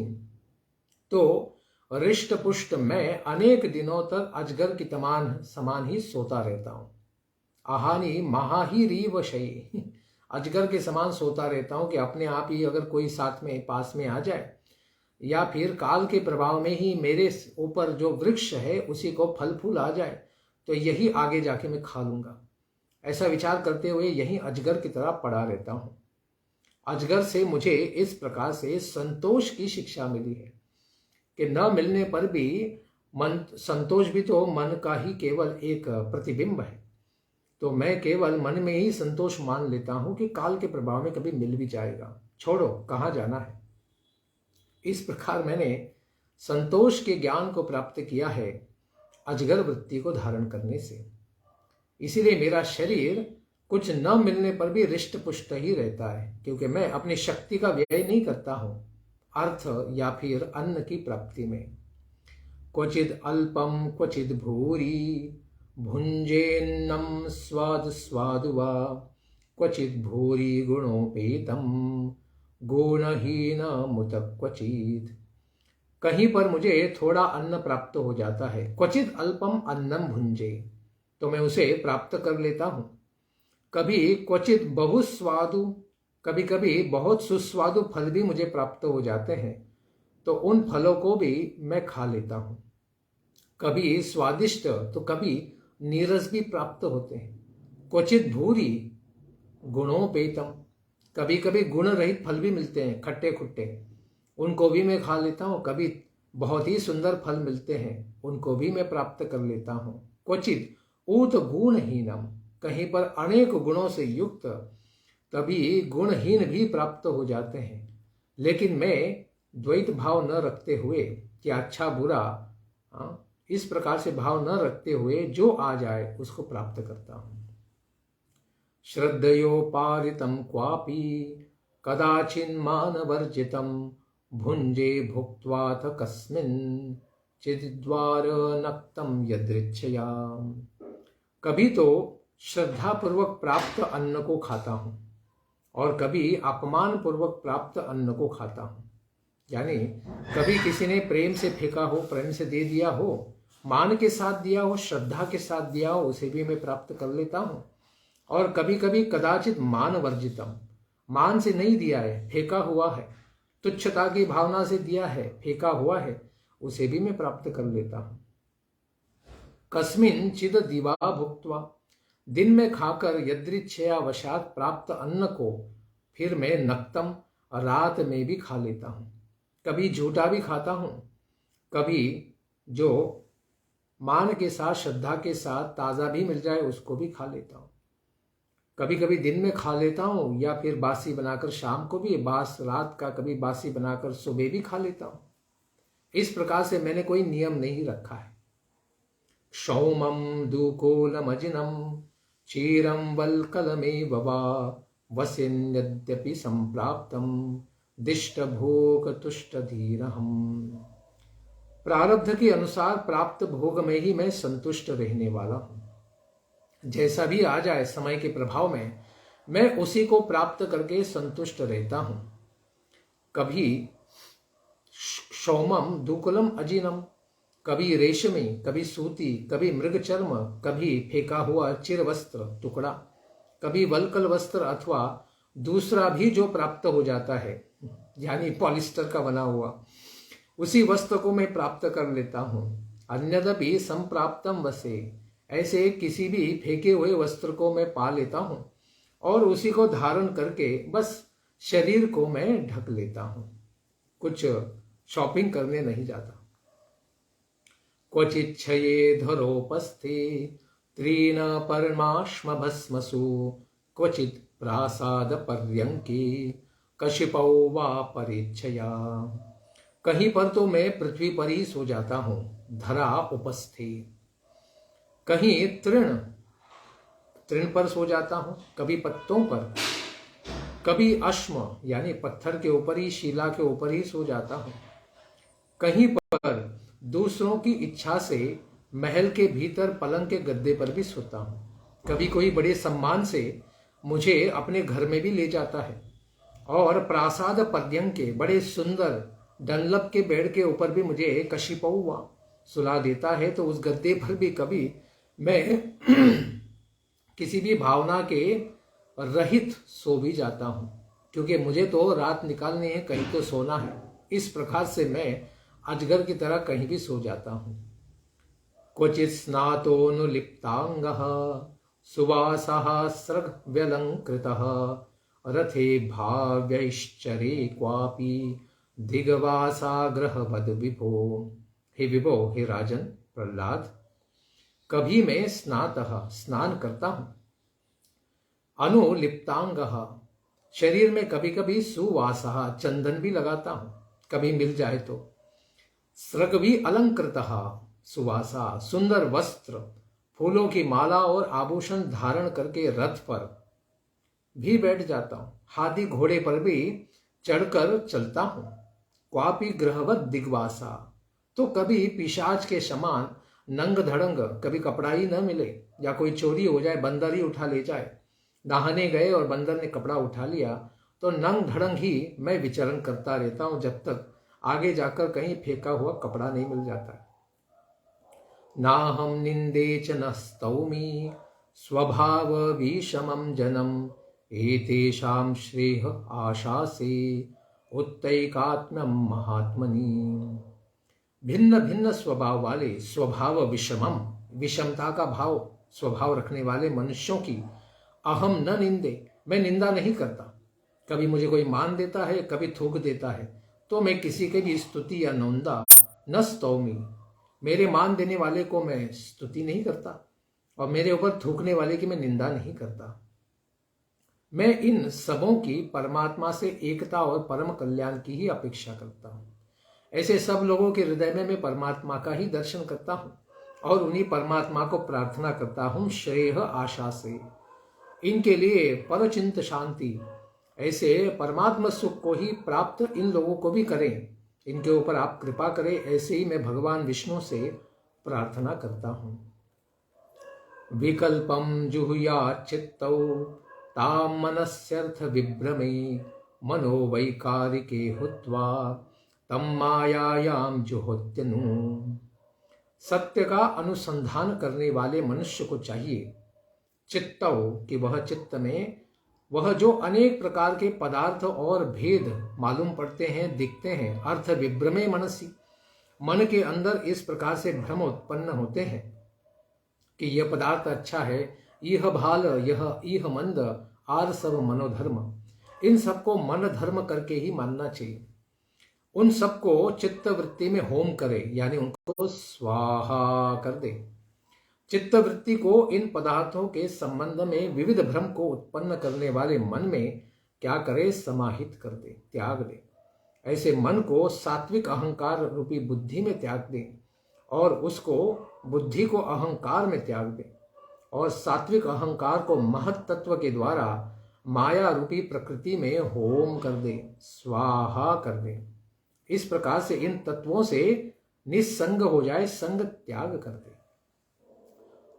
तो रिष्ट पुष्ट मैं अनेक दिनों तक अजगर की समान ही सोता रहता हूं। अहानि महाहीरीव शयी, अजगर के समान सोता रहता हूं कि अपने आप ही अगर कोई साथ में पास में आ जाए या फिर काल के प्रभाव में ही मेरे ऊपर जो वृक्ष है उसी को फल फूल आ जाए तो यही आगे जाके मैं खा लूंगा। ऐसा विचार करते हुए यही अजगर की तरह पड़ा रहता हूं। अजगर से मुझे इस प्रकार से संतोष की शिक्षा मिली है कि न मिलने पर भी मन, संतोष भी तो मन का ही केवल एक प्रतिबिंब है। तो मैं केवल मन में ही संतोष मान लेता हूं कि काल के प्रभाव में कभी मिल भी जाएगा, छोड़ो कहाँ जाना है। इस प्रकार मैंने संतोष के ज्ञान को प्राप्त किया है अजगर वृत्ति को धारण करने से। इसीलिए मेरा शरीर कुछ न मिलने पर भी रिष्ट पुष्ट ही रहता है, क्योंकि मैं अपनी शक्ति का व्यय नहीं करता हूं अर्थ या फिर अन्न की प्राप्ति में। क्वचिद अल्पम क्वचिद भूरि भुंजेन्नम स्वाद स्वादुवा क्वचिद भूरि गुणोपेतम गुणहीन मुत क्वचित। कहीं पर मुझे थोड़ा अन्न प्राप्त हो जाता है, क्वचित अल्पम अन्नम भुंजे, तो मैं उसे प्राप्त कर लेता हूं। कभी क्वचित बहुस्वादु, कभी कभी बहुत सुस्वादु फल भी मुझे प्राप्त हो जाते हैं, तो उन फलों को भी मैं खा लेता हूं। कभी स्वादिष्ट तो कभी नीरस भी प्राप्त होते हैं। क्वचित भूरि गुणोपेतम, कभी कभी गुण रहित फल भी मिलते हैं, खट्टे खुट्टे, उनको भी मैं खा लेता हूं। कभी बहुत ही सुंदर फल मिलते हैं, उनको भी मैं प्राप्त कर लेता हूं। क्वचित ऊत गुणहीनम, कहीं पर अनेक गुणों से युक्त तभी गुणहीन भी प्राप्त हो जाते हैं। लेकिन मैं द्वैत भाव न रखते हुए कि अच्छा बुरा, इस प्रकार से भाव न रखते हुए जो आ जाए उसको प्राप्त करता हूं। श्रद्धयोपारितं क्वापि कदाचिन्मानवर्जितं भुञ्जे भुक्त्वाथ कस्मिन् चिद्वार नक्तं यदृच्छया। कभी तो श्रद्धा पूर्वक प्राप्त अन्न को खाता हूं और कभी अपमान पूर्वक प्राप्त अन्न को खाता हूं। यानी कभी किसी ने प्रेम से फेंका हो, प्रेम से दे दिया हो, मान के साथ दिया हो, श्रद्धा के साथ दिया हो, उसे भी मैं प्राप्त कर लेता हूं। और कभी कभी कदाचित मान वर्जितम, मान से नहीं दिया है, फेंका हुआ है, तुच्छता की भावना से दिया है, फेंका हुआ है, उसे भी मैं प्राप्त कर लेता हूं। कस्मिन चिद दिवा भुक्त्वा, दिन में खाकर यदृच्छया वशात प्राप्त अन्न को फिर मैं नक्तम, रात में भी खा लेता हूं। कभी झूठा भी खाता हूं, कभी जो मान के साथ, श्रद्धा के साथ ताज़ा भी मिल जाए उसको भी खा लेता हूं। कभी कभी दिन में खा लेता हूं या फिर बासी बनाकर शाम को भी, रात का कभी बासी बनाकर सुबह भी खा लेता हूं। इस प्रकार से मैंने कोई नियम नहीं रखा है। क्षौमम दुकूलमजिनम क्षीरम वल्कलमेव वा वसिन् यद्यपि संप्राप्तम दिष्ट भोग तुष्ट धीरहम। प्रारब्ध के अनुसार प्राप्त भोग में ही मैं संतुष्ट रहने वाला हूं। जैसा भी आ जाए समय के प्रभाव में मैं उसी को प्राप्त करके संतुष्ट रहता हूं। कभी क्षौमम दुकुलम अजीनम, कभी रेशमी, कभी सूती, कभी मृग चर्म, कभी फेंका हुआ चिर वस्त्र टुकड़ा, कभी वल्कल वस्त्र अथवा दूसरा भी जो प्राप्त हो जाता है, यानी पॉलिस्टर का बना हुआ, उसी वस्त्र को मैं प्राप्त कर लेता हूं। अन्यदपि संप्राप्तम वसे, ऐसे किसी भी फेंके हुए वस्त्र को मैं पा लेता हूं और उसी को धारण करके बस शरीर को मैं ढक लेता हूं, कुछ शॉपिंग करने नहीं जाता। क्वचित क्षये धरोपस्थे त्रीन परमाश्म भस्मसु क्वचित प्रासाद पर्यंके कशिपौ वा परिच्छया। कहीं पर तो मैं पृथ्वी पर ही सो जाता हूं, धरा उपस्थे, कहीं तृण पर सो जाता हूं, कभी पत्तों पर, कभी अश्म यानी पत्थर के ऊपर ही, शिला के ऊपर ही सो जाता हूं। कहीं पर दूसरों की इच्छा से महल के भीतर पलंग के गद्दे पर भी सोता हूं। कभी कोई बड़े सम्मान से मुझे अपने घर में भी ले जाता है और प्रासाद पर्यंक के बड़े सुंदर डनलप के बेड के ऊपर भी मुझे कशिपौवा सुला देता है। तो उस गद्दे पर भी कभी मैं किसी भी भावना के रहित सो भी जाता हूं, क्योंकि मुझे तो रात निकालनी है, कहीं तो सोना है। इस प्रकार से मैं अजगर की तरह कहीं भी सो जाता हूं। क्वचित स्नातोनुलिप्तांगः सुवासः सृग व्यलंकृतः रथे भाव्यैश्चरे क्वापि दिग्वासाग्रहवद विभो। हे विभो, हे राजन प्रहलाद, कभी मैं स्नान करता हूं, अनुलिप्तांगः शरीर में कभी कभी सुवासः चंदन भी लगाता हूं, कभी मिल जाए तो। सृग भी अलंकृतः सुवासा सुंदर वस्त्र, फूलों की माला और आभूषण धारण करके रथ पर भी बैठ जाता हूं, हाथी घोड़े पर भी चढ़कर चलता हूं। क्वापि ग्रहवत दिग्वासा, तो कभी पिशाच के समान नंग धड़ंग, कभी कपड़ा ही न मिले या कोई चोरी हो जाए, बंदर ही उठा ले जाए। नहाने गए और बंदर ने कपड़ा उठा लिया तो नंग धड़ंग ही मैं विचरण करता रहता हूं, जब तक आगे जाकर कहीं फेंका हुआ कपड़ा नहीं मिल जाता। ना हम निंदे च न स्तौमि स्वभाव विषमं जनम एतेषां श्रेय आशासे उत्तैकात्म्यं महात्मनि। भिन्न भिन्न स्वभाव वाले, स्वभाव विषमम, विषमता का भाव स्वभाव रखने वाले मनुष्यों की अहम न निंदे, मैं निंदा नहीं करता। कभी मुझे कोई मान देता है, कभी थूक देता है, तो मैं किसी के भी स्तुति या नौंदा न स्तौमी, मेरे मान देने वाले को मैं स्तुति नहीं करता और मेरे ऊपर थूकने वाले की मैं निंदा नहीं करता। मैं इन सबों की परमात्मा से एकता और परम कल्याण की ही अपेक्षा करता हूँ। ऐसे सब लोगों के हृदय में मैं परमात्मा का ही दर्शन करता हूँ और उन्हीं परमात्मा को प्रार्थना करता हूँ श्रेय आशा से। इनके लिए परचिंत शांति, ऐसे परमात्मा सुख को ही प्राप्त इन लोगों को भी करें, इनके ऊपर आप कृपा करें, ऐसे ही मैं भगवान विष्णु से प्रार्थना करता हूँ। विकल्पम जुहुया चित्तौ ताम मनस्यर्थ विभ्रमे मनोवैकारिके हुत्वा तम मायायाम जुहोत्यनु। सत्य का अनुसंधान करने वाले मनुष्य को चाहिए चित्तौ कि वह चित्त में वह जो अनेक प्रकार के पदार्थ और भेद मालूम पड़ते हैं, दिखते हैं, अर्थ विभ्रमे मनसी, मन के अंदर इस प्रकार से भ्रम उत्पन्न होते हैं कि यह पदार्थ अच्छा है, यह भाल, यह मंद, आर सब मनोधर्म, इन सबको मन धर्म करके ही मानना चाहिए। उन सबको चित्त वृत्ति में होम करे, यानी उनको स्वाहा कर दे। चित्त वृत्ति को इन पदार्थों के संबंध में विविध भ्रम को उत्पन्न करने वाले मन में क्या करे, समाहित कर दे, त्याग दे। ऐसे मन को सात्विक अहंकार रूपी बुद्धि में त्याग दे और उसको बुद्धि को अहंकार में त्याग दे और सात्विक अहंकार को महत तत्व के द्वारा माया रूपी प्रकृति में होम कर दे, स्वाहा कर दे। इस प्रकार से इन तत्वों से निस्संग हो जाए, संग त्याग कर दे।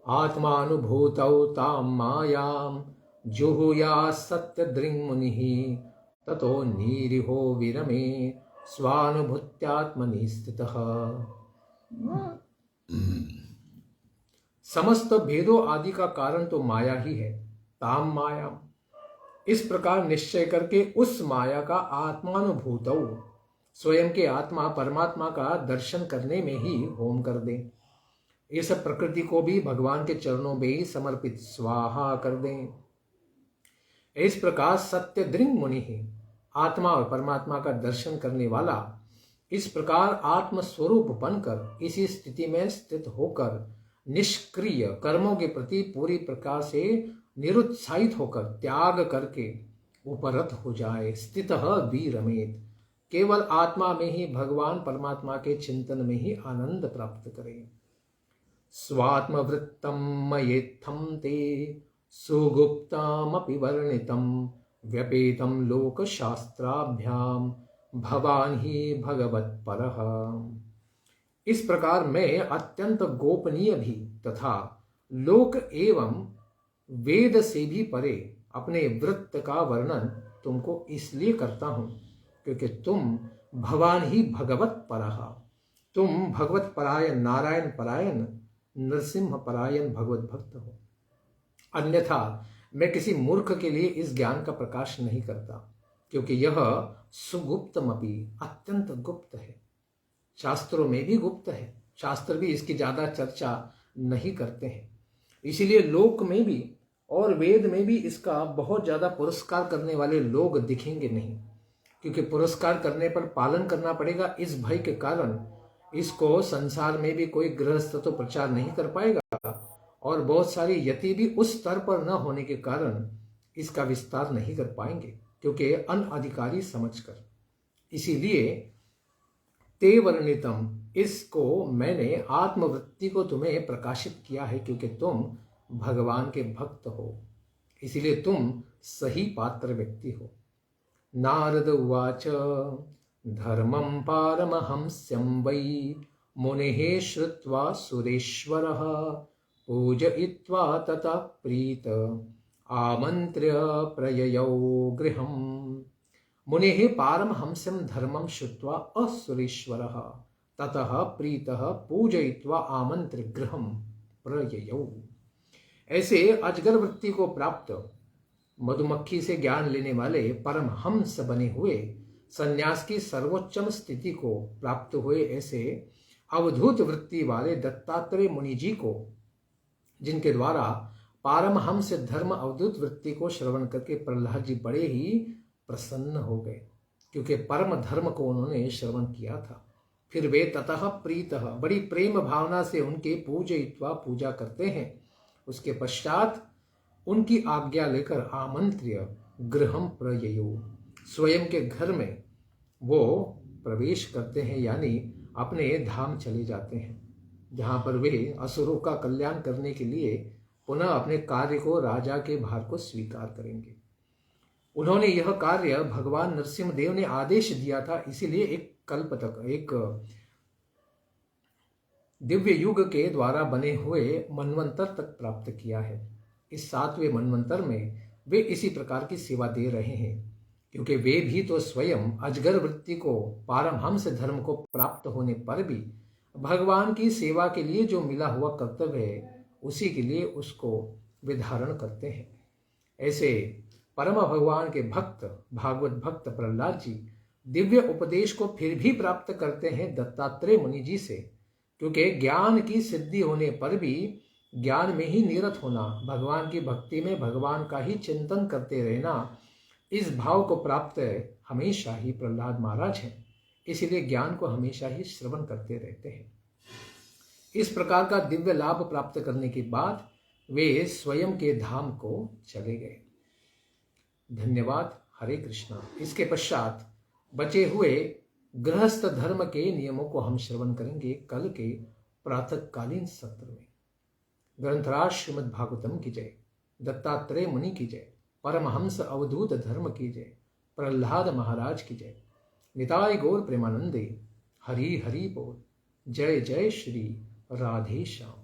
आत्मानुभूतौ ताम मायाम जुहुया सत्य दृंग मुनि ततो नीरिहो विरमे स्वानुभूत्यात्मनि स्थितः। समस्त भेदों आदि का कारण तो माया ही है, ताम मायाम। इस प्रकार निश्चय करके उस माया का आत्मानुभूतौ, स्वयं के आत्मा परमात्मा का दर्शन करने में ही होम कर दें। इस प्रकृति को भी भगवान के चरणों में ही समर्पित स्वाहा कर दें। इस प्रकार सत्य दृंग मुनि ही, आत्मा और परमात्मा का दर्शन करने वाला, इस प्रकार आत्मस्वरूप बनकर इसी स्थिति में स्थित होकर निष्क्रिय कर्मों के प्रति पूरी प्रकार से निरुत्साहित होकर त्याग करके उपरत हो जाए। स्थितः विरमेत, केवल आत्मा में ही भगवान परमात्मा के चिंतन में ही आनंद प्राप्त करें। स्वात्मवृत्तं मयेत्थं ते सुगुप्तमपि वर्णितं व्यपेतं लोकशास्त्राभ्याम भवान ही भगवत्परः। इस प्रकार मैं अत्यंत गोपनीय भी तथा लोक एवं वेद से भी परे अपने वृत्त का वर्णन तुमको इसलिए करता हूं क्योंकि तुम भवान ही भगवत्परः, तुम भगवत परायण, नारायण परायण, नरसिंह परायण भगवत भक्त हो। अन्यथा मैं किसी मूर्ख के लिए इस ज्ञान का प्रकाश नहीं करता, क्योंकि यह सुगुप्तमपि, अत्यंत गुप्त है। शास्त्रों में भी गुप्त है, शास्त्र भी इसकी ज्यादा चर्चा नहीं करते हैं। इसीलिए लोक में भी और वेद में भी इसका बहुत ज्यादा पुरस्कार करने वाले लोग दिखेंगे नहीं, क्योंकि पुरस्कार करने पर पालन करना पड़ेगा। इस भय के कारण इसको संसार में भी कोई गृहस्थ तो प्रचार नहीं कर पाएगा और बहुत सारी यति भी उस स्तर पर न होने के कारण इसका विस्तार नहीं कर पाएंगे, क्योंकि अनधिकारी समझकर। इसीलिए ते वर्णितम, इसको मैंने आत्मवृत्ति को तुम्हें प्रकाशित किया है, क्योंकि तुम भगवान के भक्त हो, इसीलिए तुम सही पात्र व्यक्ति हो। नारद उवाच धर्मं पारमहंस्यं वै मुनेः श्रुत्वा सुरेश्वरः पूजयित्वा ततः प्रीत आमन्त्र्य प्रययौ गृहम्। मुनेः पारमहंस्यं धर्मं श्रुत्वा असुरेश्वरः ततः प्रीतः पूजयित्वा आमन्त्र्य गृहं प्रययौ। ऐसे अजगर वृत्ति को प्राप्त, मधुमक्खी से ज्ञान लेने वाले परमहंस बने हुए, संन्यास की सर्वोच्चम स्थिति को प्राप्त हुए ऐसे अवधूत वृत्ति वाले दत्तात्रेय मुनि जी को, जिनके द्वारा पारमहंस धर्म अवधूत वृत्ति को श्रवण करके प्रहलाद जी बड़े ही प्रसन्न हो गए, क्योंकि परम धर्म को उन्होंने श्रवण किया था। फिर वे ततः प्रीतः, बड़ी प्रेम भावना से उनके पूजयित्वा, पूजा करते हैं। उसके पश्चात उनकी आज्ञा लेकर आमंत्र्य, गृहम प्रययो, स्वयं के घर में वो प्रवेश करते हैं, यानी अपने धाम चले जाते हैं, जहाँ पर वे असुरों का कल्याण करने के लिए पुनः अपने कार्य को, राजा के भार को स्वीकार करेंगे। उन्होंने यह कार्य भगवान नरसिंहदेव ने आदेश दिया था, इसीलिए एक कल्प तक, एक दिव्य युग के द्वारा बने हुए मनवंतर तक प्राप्त किया है। इस 7वें मनवंतर में वे इसी प्रकार की सेवा दे रहे हैं, क्योंकि वे भी तो स्वयं अजगर वृत्ति को, पारमहंस धर्म को प्राप्त होने पर भी भगवान की सेवा के लिए जो मिला हुआ कर्तव्य है, उसी के लिए उसको वे धारण करते हैं। ऐसे परम भगवान के भक्त, भागवत भक्त प्रहलाद जी दिव्य उपदेश को फिर भी प्राप्त करते हैं दत्तात्रेय मुनि जी से, क्योंकि ज्ञान की सिद्धि होने पर भी ज्ञान में ही निरत होना, भगवान की भक्ति में भगवान का ही चिंतन करते रहना, इस भाव को प्राप्त हमेशा ही प्रहलाद महाराज हैं। इसीलिए ज्ञान को हमेशा ही श्रवण करते रहते हैं। इस प्रकार का दिव्य लाभ प्राप्त करने के बाद वे स्वयं के धाम को चले गए। धन्यवाद। हरे कृष्णा। इसके पश्चात बचे हुए गृहस्थ धर्म के नियमों को हम श्रवण करेंगे कल के प्रातःकालीन सत्र में। ग्रंथराज श्रीमद् भागवतम की जय, दत्तात्रेय मुनि की जय, परमहंस अवधूत धर्म की जय, प्रहलाद महाराज की जय। निताय गौर प्रेमानंदे। हरि हरि बोल। जय जय श्री राधे श्याम।